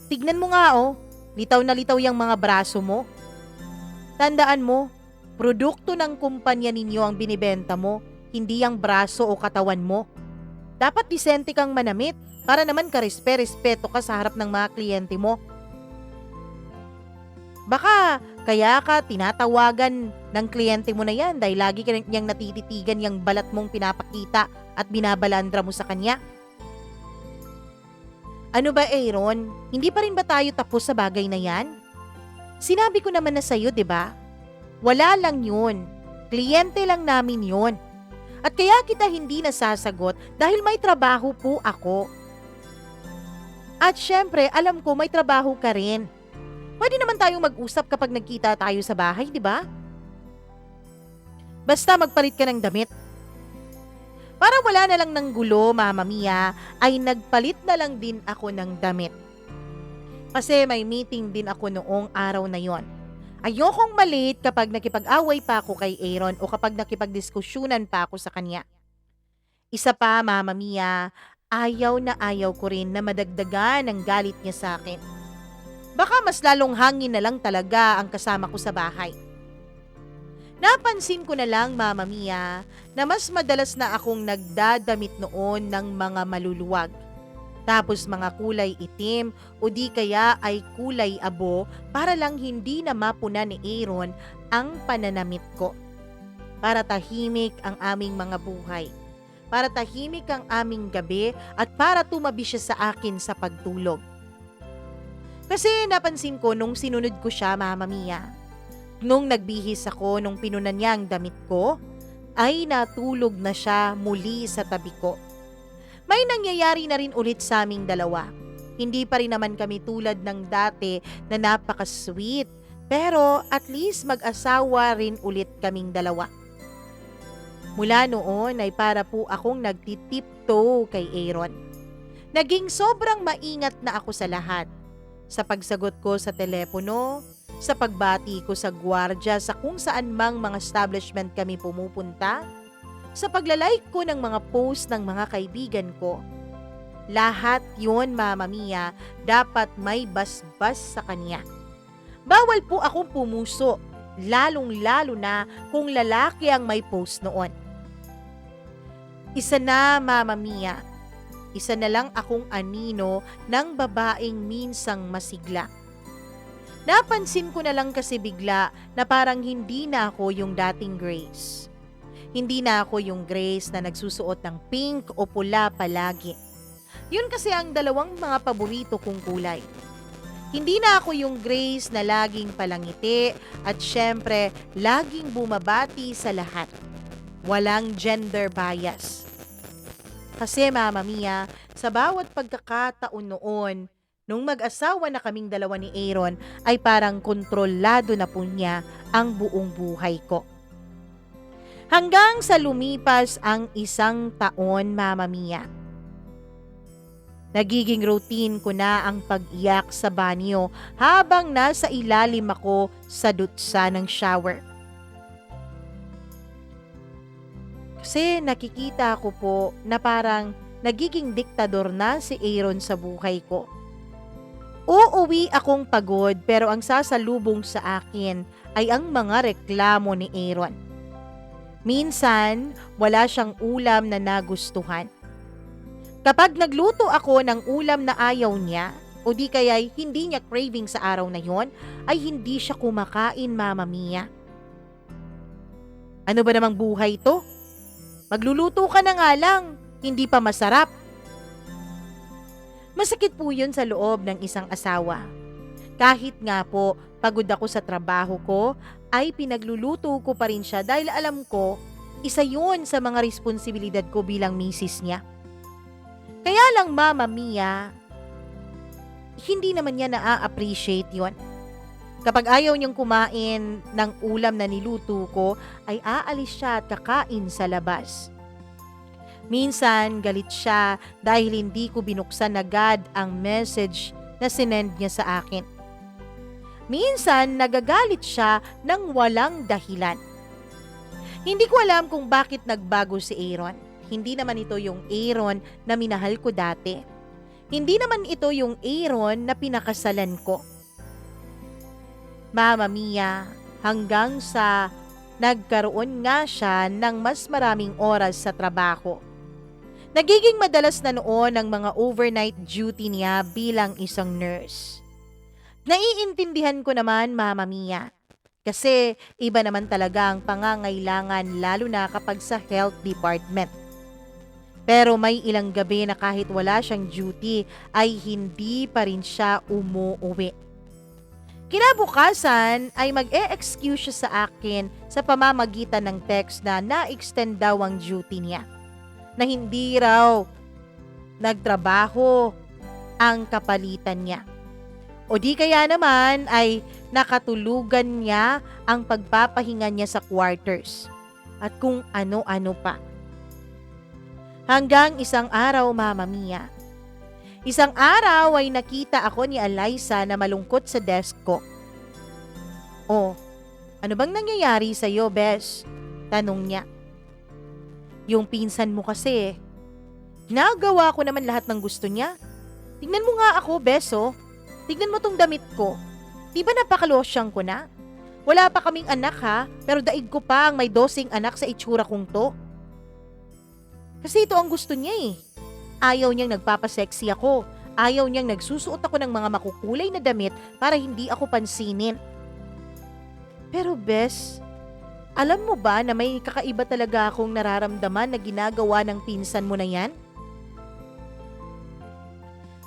Tignan mo nga oh. Litaw na litaw yung mga braso mo. Tandaan mo, produkto ng kumpanya ninyo ang binibenta mo, hindi ang braso o katawan mo. Dapat disente kang manamit para naman karespe-respeto ka sa harap ng mga kliyente mo. Baka kaya ka tinatawagan ng kliyente mo na yan dahil lagi ka niyang natititigan yung balat mong pinapakita at binabalandra mo sa kanya. Ano ba, Aaron? Hindi pa rin ba tayo tapos sa bagay na yan? Sinabi ko naman na sa'yo, di ba? Wala lang yun. Kliyente lang namin yun. At kaya kita hindi nasasagot dahil may trabaho po ako. At syempre, alam ko may trabaho ka rin. Pwede naman tayong mag-usap kapag nagkita tayo sa bahay, di ba? Basta magpalit ka ng damit. Para wala na lang ng gulo, Mama Mia, ay nagpalit na lang din ako ng damit. Kasi may meeting din ako noong araw na yon. Ayokong malate kapag nakipag-away pa ako kay Aaron o kapag nakipagdiskusyonan pa ako sa kanya. Isa pa, Mama Mia, ayaw na ayaw ko rin na madagdagan ang galit niya sa akin. Baka mas lalong hangin na lang talaga ang kasama ko sa bahay. Napansin ko na lang, Mama Mia, na mas madalas na akong nagdadamit noon ng mga maluluwag. Tapos mga kulay itim o di kaya ay kulay abo para lang hindi na mapuna ni Aaron ang pananamit ko. Para tahimik ang aming mga buhay. Para tahimik ang aming gabi at para tumabi siya sa akin sa pagtulog. Kasi napansin ko nung sinunod ko siya, Mama Mia, nung nagbihis ako nung pinunan niya ang damit ko, ay natulog na siya muli sa tabi ko. May nangyayari na rin ulit sa aming dalawa. Hindi pa rin naman kami tulad ng dati na napaka-sweet, pero at least mag-asawa rin ulit kaming dalawa. Mula noon ay para po akong nagtitiptoe kay Aaron. Naging sobrang maingat na ako sa lahat. Sa pagsagot ko sa telepono, sa pagbati ko sa gwardya sa kung saan mang mga establishment kami pumupunta, sa paglalike ko ng mga post ng mga kaibigan ko. Lahat yun, Mama Mia, dapat may basbas sa kanya. Bawal po akong pumuso, lalong-lalo na kung lalaki ang may post noon. Isa na, Mama Mia, isa na lang akong anino ng babaeng minsang masigla. Napansin ko na lang kasi bigla na parang hindi na ako yung dating Grace. Hindi na ako yung Grace na nagsusuot ng pink o pula palagi. Yun kasi ang dalawang mga paborito kong kulay. Hindi na ako yung Grace na laging palangiti at syempre laging bumabati sa lahat. Walang gender bias. Kasi Mama Mia, sa bawat pagkakataon noon, Nung mag-asawa na kaming dalawa ni Aaron ay parang kontrolado na po niya ang buong buhay ko. Hanggang sa lumipas ang 1 taon, Mama Mia. Nagiging routine ko na ang pag-iyak sa banyo habang nasa ilalim ako sa dutsa ng shower. Kasi nakikita ko po na parang nagiging diktador na si Aaron sa buhay ko. Uuwi akong pagod pero ang sasalubong sa akin ay ang mga reklamo ni Aaron. Minsan, wala siyang ulam na nagustuhan. Kapag nagluto ako ng ulam na ayaw niya, o di kaya'y hindi niya craving sa araw na yon, ay hindi siya kumakain, Mama Mia. Ano ba namang buhay to? Magluluto ka na nga lang, hindi pa masarap. Masakit po yun sa loob ng isang asawa. Kahit nga po pagod ako sa trabaho ko, ay pinagluluto ko pa rin siya dahil alam ko, isa yun sa mga responsibilidad ko bilang misis niya. Kaya lang, Mama Mia, hindi naman niya na-appreciate yon. Kapag ayaw niyang kumain ng ulam na niluto ko, ay aalis siya at kakain sa labas. Minsan, galit siya dahil hindi ko binuksan agad ang message na sinend niya sa akin. Minsan, nagagalit siya ng walang dahilan. Hindi ko alam kung bakit nagbago si Aaron. Hindi naman ito yung Aaron na minahal ko dati. Hindi naman ito yung Aaron na pinakasalan ko. Mama Mia, hanggang sa nagkaroon nga siya ng mas maraming oras sa trabaho. Nagiging madalas na noon ang mga overnight duty niya bilang isang nurse. Naiintindihan ko naman, Mama Mia. Kasi iba naman talaga ang pangangailangan lalo na kapag sa health department. Pero may ilang gabi na kahit wala siyang duty ay hindi pa rin siya umuuwi. Kinabukasan ay mag-e-excuse siya sa akin sa pamamagitan ng text na na-extend daw ang duty niya. Na hindi raw nagtrabaho ang kapalitan niya. O di kaya naman ay nakatulugan niya ang pagpapahinga niya sa quarters. At kung ano-ano pa. Hanggang isang araw, Mama Mia. Isang araw ay nakita ako ni Eliza na malungkot sa desk ko. Oh, ano bang nangyayari sa'yo, Bes? Tanong niya. Yung pinsan mo kasi, ginagawa ko naman lahat ng gusto niya. Tingnan mo nga ako, Bes, oh. Tignan mo tong damit ko. Di ba napakalosyang ko na? Wala pa kaming anak ha, pero daig ko pa ang may 12 anak sa itsura kong to. Kasi ito ang gusto niya eh. Ayaw niyang nagpapasexy ako. Ayaw niyang nagsusuot ako ng mga makukulay na damit para hindi ako pansinin. Pero Bes, alam mo ba na may kakaiba talaga akong nararamdaman na ginagawa ng pinsan mo na yan?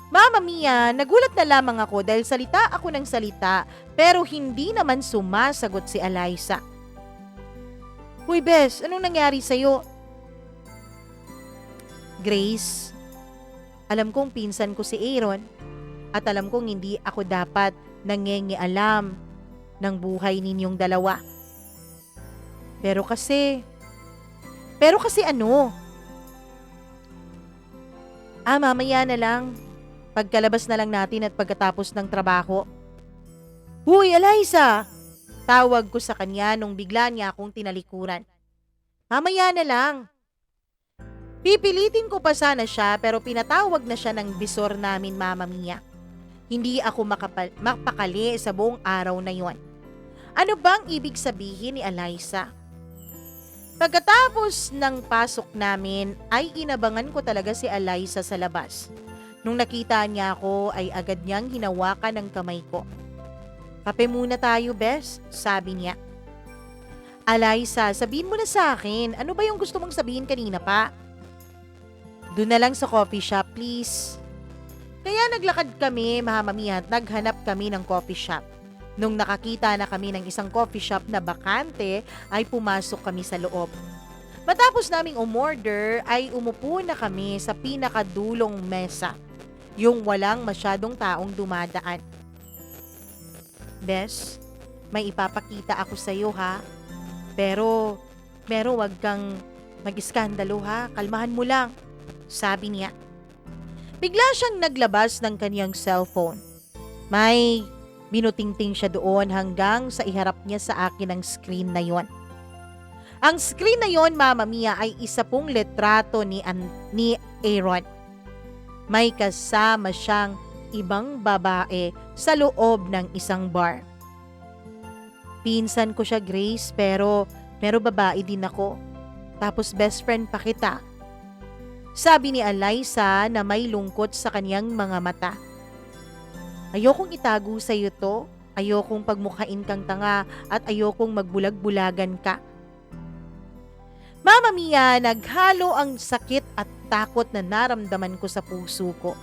Mama Mia, nagulat na lamang ako dahil salita ako ng salita pero hindi naman sumasagot si Eliza. Huy Bes, anong nangyari sa'yo? Grace, alam kong pinsan ko si Aaron at alam kong hindi ako dapat nangingialam ng buhay ninyong dalawa. Pero kasi ano? Mamaya na lang. Pagkalabas na lang natin at pagkatapos ng trabaho. Huy, Eliza! Tawag ko sa kanya nung bigla niya akong tinalikuran. Mamaya na lang. Pipilitin ko pa sana siya pero pinatawag na siya ng bisor namin, Mama Mia. Hindi ako mapakali sa buong araw na yon. Ano bang ibig sabihin ni Eliza? Pagkatapos ng pasok namin ay inabangan ko talaga si Eliza sa labas. Nung nakita niya ako ay agad niyang hinawakan ang kamay ko. Kape muna tayo, Bes, sabi niya. Eliza, sabihin mo na sa akin, ano ba yung gusto mong sabihin kanina pa? Doon na lang sa coffee shop, please. Kaya naglakad kami, Mama Mia, at naghanap kami ng coffee shop. Nung nakakita na kami ng isang coffee shop na bakante, ay pumasok kami sa loob. Matapos naming umorder, ay umupo na kami sa pinakadulong mesa. yung walang masyadong taong dumadaan. Bes, may ipapakita ako sa'yo ha. Pero wag kang mag-iskandalo ha. Kalmahan mo lang, sabi niya. Bigla siyang naglabas ng kaniyang cellphone. May binutingting siya doon hanggang sa iharap niya sa akin ang screen na yon. Ang screen na yon, Mama Mia, ay isa pong litrato ni Aaron. May kasama siyang ibang babae sa loob ng isang bar. Pinsan ko siya, Grace, pero babae din ako. Tapos best friend pa kita. Sabi ni Alyssa na may lungkot sa kaniyang mga mata. Ayokong itago sa iyo to. Ayokong pagmukhain kang tanga at ayokong magbulag-bulagan ka. Mama Mia, naghalo ang sakit at takot na naramdaman ko sa puso ko.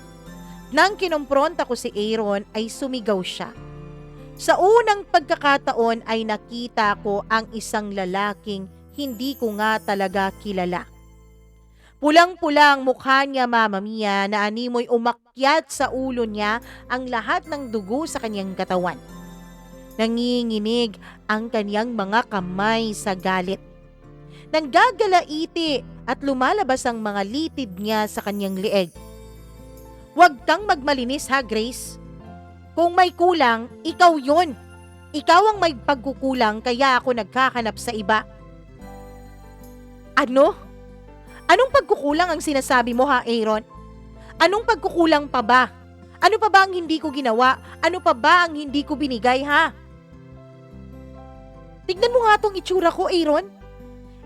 Nang kinumpronta ko si Aaron ay sumigaw siya. Sa unang pagkakataon ay nakita ko ang isang lalaking hindi ko nga talaga kilala. Pulang-pulang mukha niya, Mama Mia, na animoy umakyat sa ulo niya ang lahat ng dugo sa kanyang katawan. Nanginginig ang kanyang mga kamay sa galit. Nanggagalaiti at lumalabas ang mga litid niya sa kanyang lieg. Huwag kang magmalinis ha, Grace. Kung may kulang, ikaw yon. Ikaw ang may pagkukulang kaya ako nagkahanap sa iba. Ano? Anong pagkukulang ang sinasabi mo ha, Aaron? Anong pagkukulang pa ba? Ano pa ba ang hindi ko ginawa? Ano pa ba ang hindi ko binigay ha? Tignan mo nga tong itsura ko, Aaron.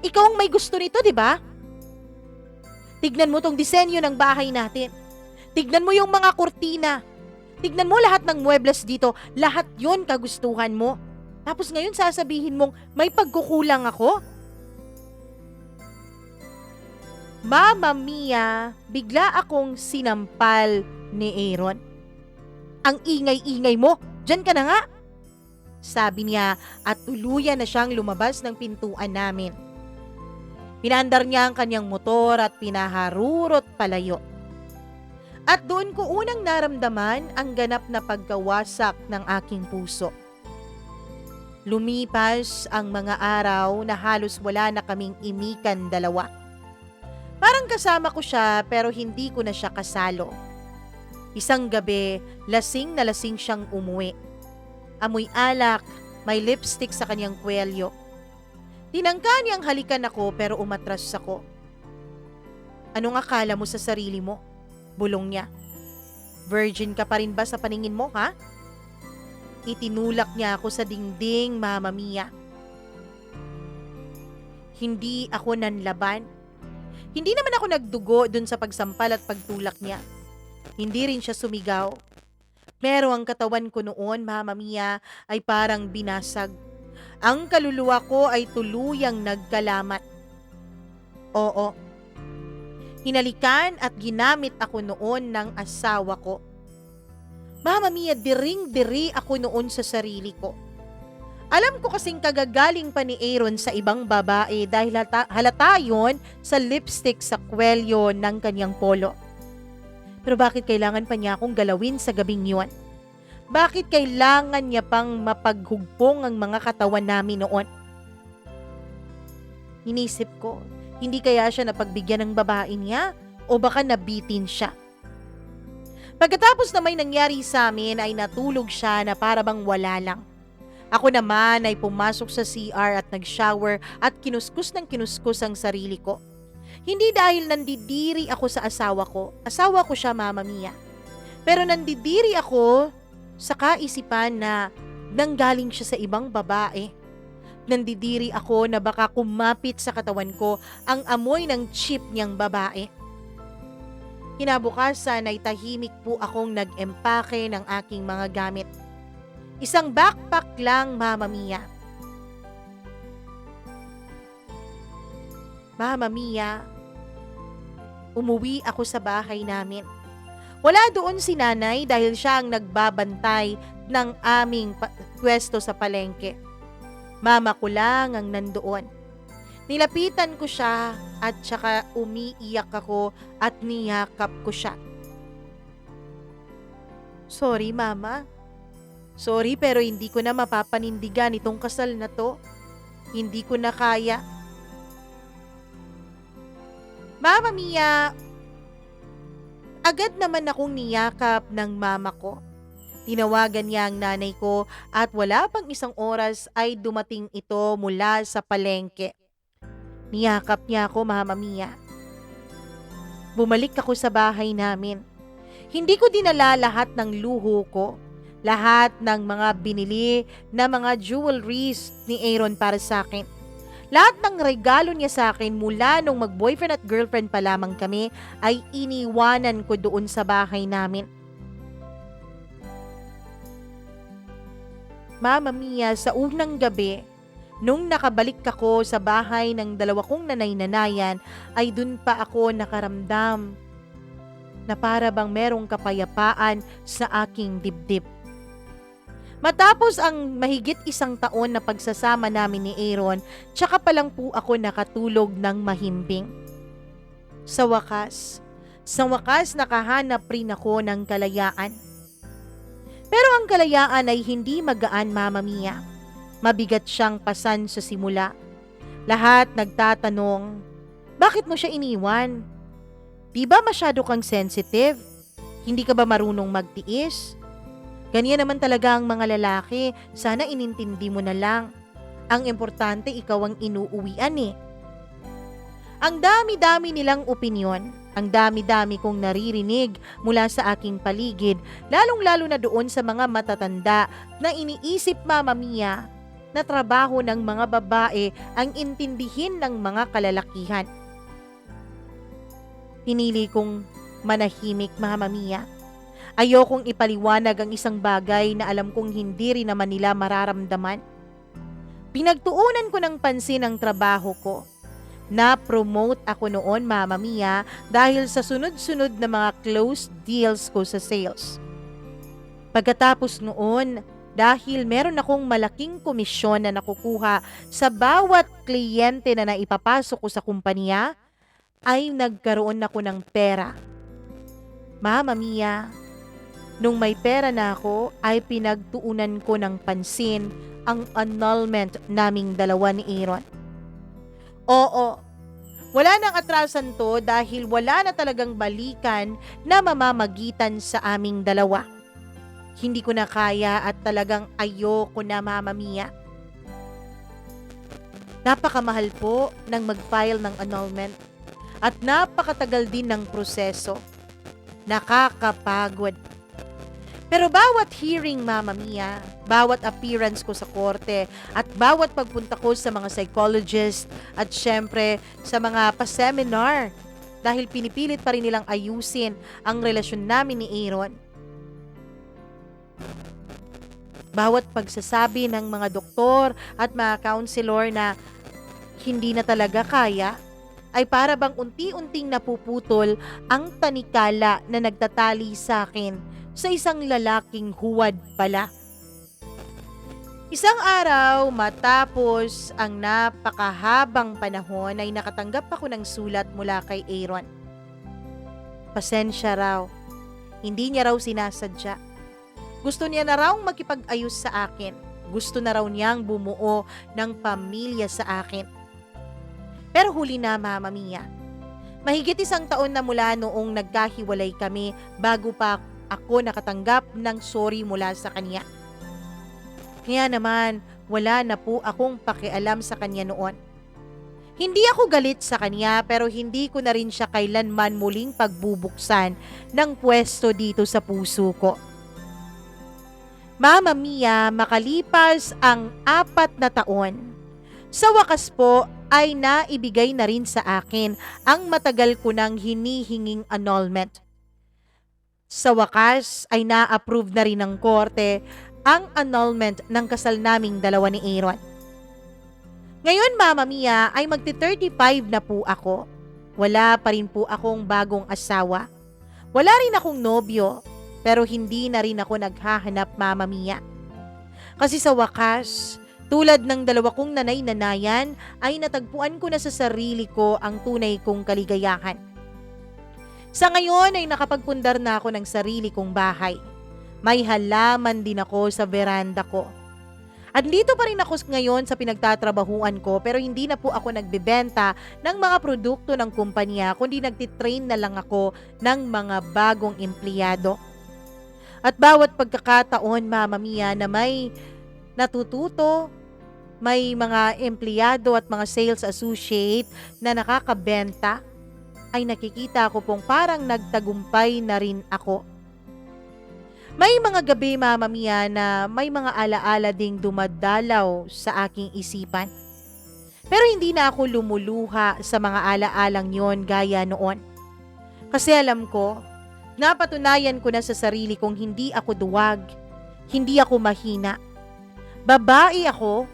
Ikaw ang may gusto nito, di ba? Tignan mo tong disenyo ng bahay natin. Tignan mo yung mga kurtina. Tignan mo lahat ng muebles dito. Lahat yon kagustuhan mo. Tapos ngayon sasabihin mong may pagkukulang ako? Mama Mia, bigla akong sinampal ni Aaron. Ang ingay-ingay mo, dyan ka na nga. Sabi niya at tuluyan na siyang lumabas ng pintuan namin. Pinandar niya ang kanyang motor at pinaharurot palayo. At doon ko unang naramdaman ang ganap na pagkawasak ng aking puso. Lumipas ang mga araw na halos wala na kaming imikan dalawa. Parang kasama ko siya pero hindi ko na siya kasalo. Isang gabi, lasing na lasing siyang umuwi. Amoy alak, may lipstick sa kanyang kwelyo. Tinangka niyang halikan ako pero umatras ako. Anong akala mo sa sarili mo? Bulong niya. Virgin ka pa rin ba sa paningin mo, ha? Itinulak niya ako sa dingding, Mama Mia. Hindi ako nanlaban. Hindi naman ako nagdugo dun sa pagsampal at pagtulak niya. Hindi rin siya sumigaw. Pero ang katawan ko noon, Mama Mia, ay parang binasag. Ang kaluluwa ko ay tuluyang nagkalamat. Oo. Hinalikan at ginamit ako noon ng asawa ko. Mama Mia, diring-diri ako noon sa sarili ko. Alam ko kasing kagagaling pa ni Aaron sa ibang babae dahil halata yun sa lipstick sa kwelyo ng kanyang polo. Pero bakit kailangan pa niya akong galawin sa gabing yun? Bakit kailangan niya pang mapaghugpong ang mga katawan namin noon? Inisip ko, hindi kaya siya napagbigyan ng babae niya o baka nabitin siya? Pagkatapos na may nangyari sa amin ay natulog siya na para bang wala lang. Ako naman ay pumasok sa CR at nag-shower at kinuskus ng kinuskus ang sarili ko. Hindi dahil nandidiri ako sa asawa ko. Asawa ko siya, Mama Mia. Pero nandidiri ako sa kaisipan na nanggaling siya sa ibang babae. Nandidiri ako na baka kumapit sa katawan ko ang amoy ng chip niyang babae. Kinabukasan ay tahimik po akong nag-empake ng aking mga gamit. Isang backpack lang, Mama Mia. Mama Mia, umuwi ako sa bahay namin. Wala doon si nanay dahil siya ang nagbabantay ng aming pwesto sa palengke. Mama ko lang ang nandoon. Nilapitan ko siya at saka umiiyak ako at niyakap ko siya. Sorry, Mama. Sorry pero hindi ko na mapapanindigan itong kasal na 'to. Hindi ko na kaya. Mama Mia, agad naman akong niyakap ng mama ko. Tinawagan niya ang nanay ko at wala pang isang oras ay dumating ito mula sa palengke. Niyakap niya ako, Mama Mia. Bumalik ako sa bahay namin. Hindi ko dinala lahat ng luho ko, lahat ng mga binili na mga jewelries ni Aaron para sa akin. Lahat ng regalo niya sa akin mula nung mag-boyfriend at girlfriend pa lamang kami ay iniwanan ko doon sa bahay namin. Mama Mia, sa unang gabi, nung nakabalik ako sa bahay ng dalawa kong nanay-nanayan, ay dun pa ako nakaramdam na para bang merong kapayapaan sa aking dibdib. Matapos ang mahigit isang taon na pagsasama namin ni Aaron, tsaka pa lang po ako nakatulog ng mahimbing. Sa wakas nakahanap rin ako ng kalayaan. Pero ang kalayaan ay hindi magaan, Mama Mia. Mabigat siyang pasan sa simula. Lahat nagtatanong, bakit mo siya iniwan? Di ba masyado kang sensitive? Hindi ka ba marunong magtiis? Ganyan naman talaga ang mga lalaki, sana inintindi mo na lang. Ang importante ikaw ang inuuwian eh. Ang dami-dami nilang opinyon, ang dami-dami kong naririnig mula sa aking paligid, lalong-lalo na doon sa mga matatanda na iniisip, Mama Mia, na trabaho ng mga babae ang intindihin ng mga kalalakihan. Pinili kong manahimik, Mama Mia. Ayokong ipaliwanag ang isang bagay na alam kong hindi rin naman nila mararamdaman. Pinagtuunan ko ng pansin ang trabaho ko. Na-promote ako noon, Mama Mia, dahil sa sunod-sunod na mga close deals ko sa sales. Pagkatapos noon, dahil meron akong malaking komisyon na nakukuha sa bawat kliyente na naipapasok ko sa kumpanya, ay nagkaroon ako ng pera. Mama Mia, nung may pera na ako, ay pinagtuunan ko ng pansin ang annulment naming dalawa ni Aaron. Oo, wala nang atrasan to dahil wala na talagang balikan na mamamagitan sa aming dalawa. Hindi ko na kaya at talagang ayoko na, Mama Mia. Napakamahal po ng mag-file ng annulment at napakatagal din ng proseso. Nakakapagod. Pero bawat hearing, Mama Mia, bawat appearance ko sa korte at bawat pagpunta ko sa mga psychologist at syempre sa mga pa-seminar dahil pinipilit pa rin nilang ayusin ang relasyon namin ni Aaron. Bawat pagsasabi ng mga doktor at mga counselor na hindi na talaga kaya, ay para bang unti-unting napuputol ang tanikala na nagtatali sa akin sa isang lalaking huwad pala. Isang araw matapos ang napakahabang panahon ay nakatanggap ako ng sulat mula kay Aaron. Pasensya raw. Hindi niya raw sinasadya. Gusto niya na raw makipag-ayos sa akin. Gusto na raw niyang bumuo ng pamilya sa akin. Pero huli na, Mama Mia. Mahigit isang taon na mula noong nagkahiwalay kami bago pa ako nakatanggap ng sorry mula sa kanya. Kaya naman, wala na po akong pakialam sa kanya noon. Hindi ako galit sa kanya pero hindi ko na rin siya kailanman muling pagbubuksan ng pwesto dito sa puso ko. Mama Mia, makalipas ang 4 na taon, sa wakas po ay naibigay na rin sa akin ang matagal ko nang hinihinging annulment. Sa wakas ay na-approve na rin ng korte ang annulment ng kasal naming dalawa ni Aaron. Ngayon, Mama Mia, ay magti-35 na po ako. Wala pa rin po akong bagong asawa. Wala rin akong nobyo, pero hindi na rin ako naghahanap, Mama Mia. Kasi sa wakas, tulad ng dalawa kong nanay-nanayan, ay natagpuan ko na sa sarili ko ang tunay kong kaligayahan. Sa ngayon ay nakapagpundar na ako ng sarili kong bahay. May halaman din ako sa veranda ko. At dito pa rin ako ngayon sa pinagtatrabahuan ko pero hindi na po ako nagbebenta ng mga produkto ng kumpanya kundi nagtitrain na lang ako ng mga bagong empleyado. At bawat pagkakataon, Mama Mia, na may natututo, may mga empleyado at mga sales associate na nakakabenta, ay nakikita ko pong parang nagtagumpay na rin ako. May mga gabi, Mama Mia, na may mga alaala ding dumadalaw sa aking isipan. Pero hindi na ako lumuluha sa mga alaalang yon gaya noon. Kasi alam ko, napatunayan ko na sa sarili kong hindi ako duwag, hindi ako mahina. Babae ako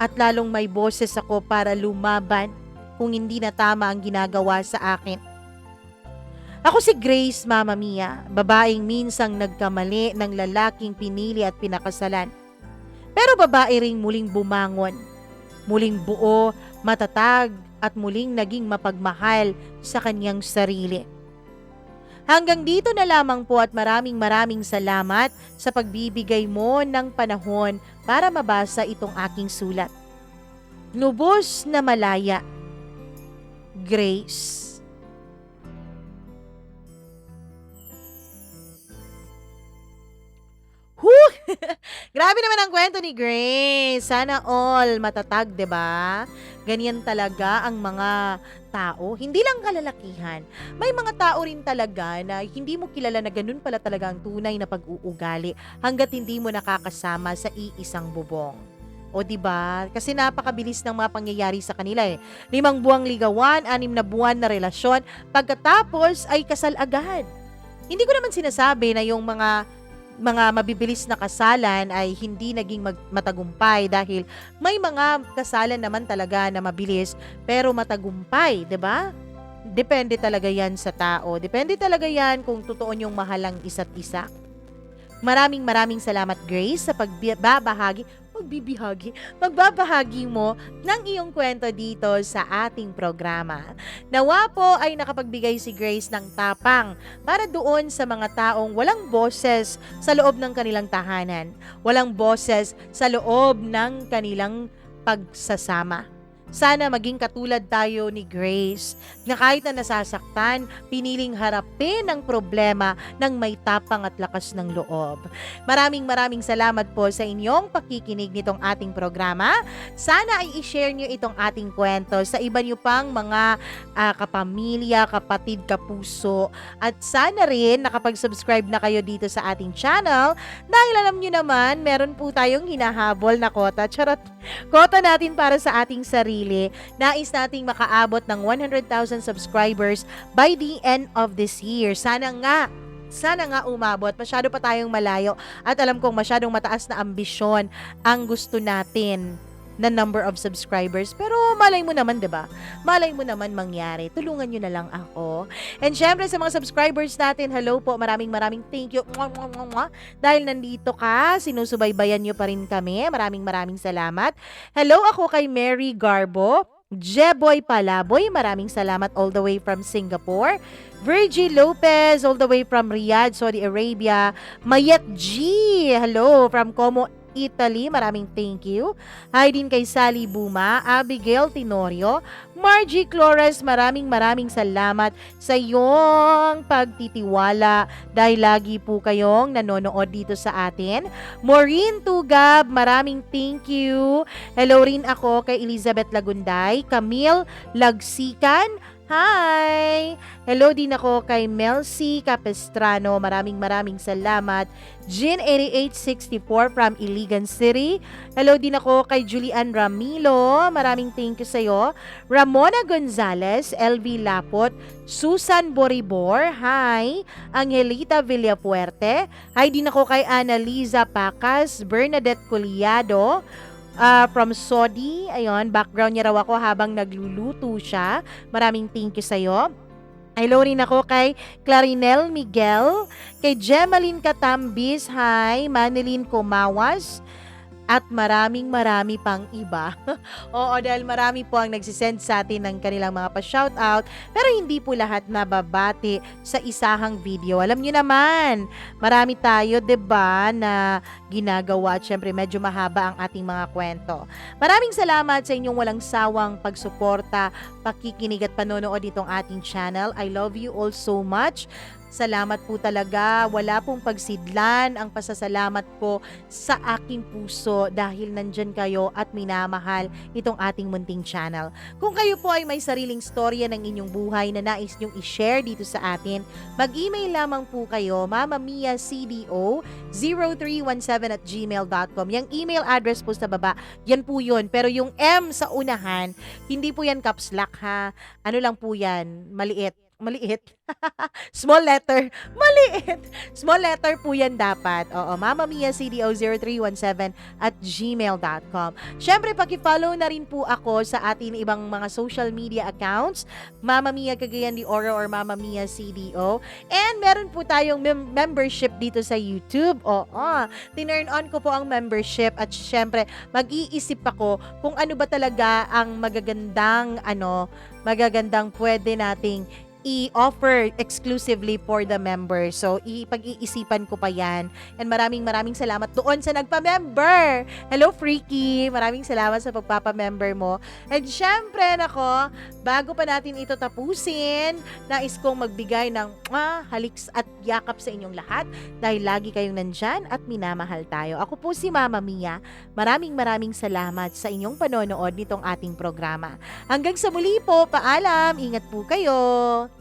at lalong may boses ako para lumaban kung hindi na tama ang ginagawa sa akin. Ako si Grace, Mama Mia, babaeng minsang nagkamali ng lalaking pinili at pinakasalan. Pero babae ring muling bumangon, muling buo, matatag at muling naging mapagmahal sa kanyang sarili. Hanggang dito na lamang po at maraming salamat sa pagbibigay mo ng panahon para mabasa itong aking sulat. Lubos na malaya, Grace. Grabe naman ang kwento ni Grace. Sana all matatag, 'di ba? Ganyan talaga ang mga tao, hindi lang kalalakihan. May mga tao rin talaga na hindi mo kilala na ganun pala talaga ang tunay na pag-uugali hangga't hindi mo nakakasama sa iisang bubong. O 'di ba? Kasi napakabilis ng mga pangyayari sa kanila eh. 5 buwang ligawan, 6 na buwan na relasyon, pagkatapos ay kasal agad. Hindi ko naman sinasabi na yung mga mabibilis na kasalan ay hindi naging matagumpay dahil may mga kasalan naman talaga na mabilis pero matagumpay, 'di ba? Depende talaga 'yan sa tao. Depende talaga 'yan kung totoo niyong mahal ang isa't isa. Maraming salamat, Grace, sa pagbabahagi mo ng iyong kwento dito sa ating programa. Nawa po ay nakapagbigay si Grace ng tapang para doon sa mga taong walang boses sa loob ng kanilang tahanan, walang boses sa loob ng kanilang pagsasama. Sana maging katulad tayo ni Grace na kahit na nasasaktan, piniling harapin ang problema ng may tapang at lakas ng loob. Maraming salamat po sa inyong pakikinig nitong ating programa. Sana ay i-share nyo itong ating kwento sa iba nyo pang mga kapamilya, kapatid, kapuso. At sana rin nakapag-subscribe na kayo dito sa ating channel dahil alam nyo naman, meron po tayong hinahabol na kota. Charot! Kota natin para sa ating sarili. Nais nating makaabot ng 100,000 subscribers by the end of this year. Sana nga umabot. Masyado pa tayong malayo at alam kong masyadong mataas na ambisyon ang gusto natin na number of subscribers. Pero malay mo naman, 'di ba? Malay mo naman mangyari. Tulungan niyo na lang ako. And syempre sa mga subscribers natin, hello po. Maraming thank you. Dahil nandito ka, sinusubaybayan niyo pa rin kami. Maraming salamat. Hello ako kay Mary Garbo, Jeboy Palaboy, maraming salamat all the way from Singapore. Virgie Lopez all the way from Riyadh, Saudi Arabia. Mayet G, hello from Como, Italy, maraming thank you. Hi din kay Sally Buma, Abigail Tenorio, Margie Flores, maraming salamat sa iyong pagtitiwala dahil lagi po kayong nanonood dito sa atin. Maureen Tugab, maraming thank you. Hello rin ako kay Elizabeth Lagunday, Camille Lagsikan, hi! Hello din ako kay Melcy Capistrano. Maraming salamat. Jean8864 from Iligan City. Hello din ako kay Julian Ramilo. Maraming thank you sa'yo. Ramona Gonzalez, LV Lapot, Susan Boribor, hi. Angelita Villafuerte. Hi din ako kay Annaliza Pacas, Bernadette Collado. From Saudi, ayun, background niya raw ako habang nagluluto siya. Maraming thank you sa'yo. Hello rin ako kay Clarinel Miguel, kay Gemaline Katambis, hi, Manilyn Kumawas, at marami pang iba. Oo, dahil marami po ang nagsisend sa atin ng kanilang mga pa-shoutout, pero hindi po lahat nababati sa isahang video. Alam niyo naman, marami tayo, 'di ba, na ginagawa at syempre medyo mahaba ang ating mga kwento. Maraming salamat sa inyong walang sawang pagsuporta, pakikinig at panonood nitong ating channel. I love you all so much. Salamat po talaga. Wala pong pagsidlan ang pasasalamat ko sa aking puso dahil nandyan kayo at minamahal itong ating munting channel. Kung kayo po ay may sariling storya ng inyong buhay na nais nyong i-share dito sa atin, mag-email lamang po kayo mamamiacdo0317@gmail.com. Yung email address po sa baba, yan po yun. Pero yung M sa unahan, hindi po yan caps lock ha. Ano lang po yan, maliit. Maliit. Small letter. Maliit. Small letter po yan dapat. Oo, mamamiacdo0317@gmail.com. Syempre, paki-follow na rin po ako sa ating ibang mga social media accounts. Mama Mia Cagayan de Oro or Mama Mia CDO. And meron po tayong membership dito sa YouTube. Oo, tinurn on ko po ang membership at syempre, mag-iisip ako kung ano ba talaga ang magagandang pwede nating i-offer exclusively for the members. So, ipag-iisipan ko pa yan. And maraming salamat doon sa nagpa-member. Hello, Freaky! Maraming salamat sa pagpapa-member mo. And syempre, nako, bago pa natin ito tapusin, nais kong magbigay ng haliks at yakap sa inyong lahat dahil lagi kayong nandyan at minamahal tayo. Ako po si Mama Mia. Maraming salamat sa inyong panonood nitong ating programa. Hanggang sa muli po, paalam! Ingat po kayo!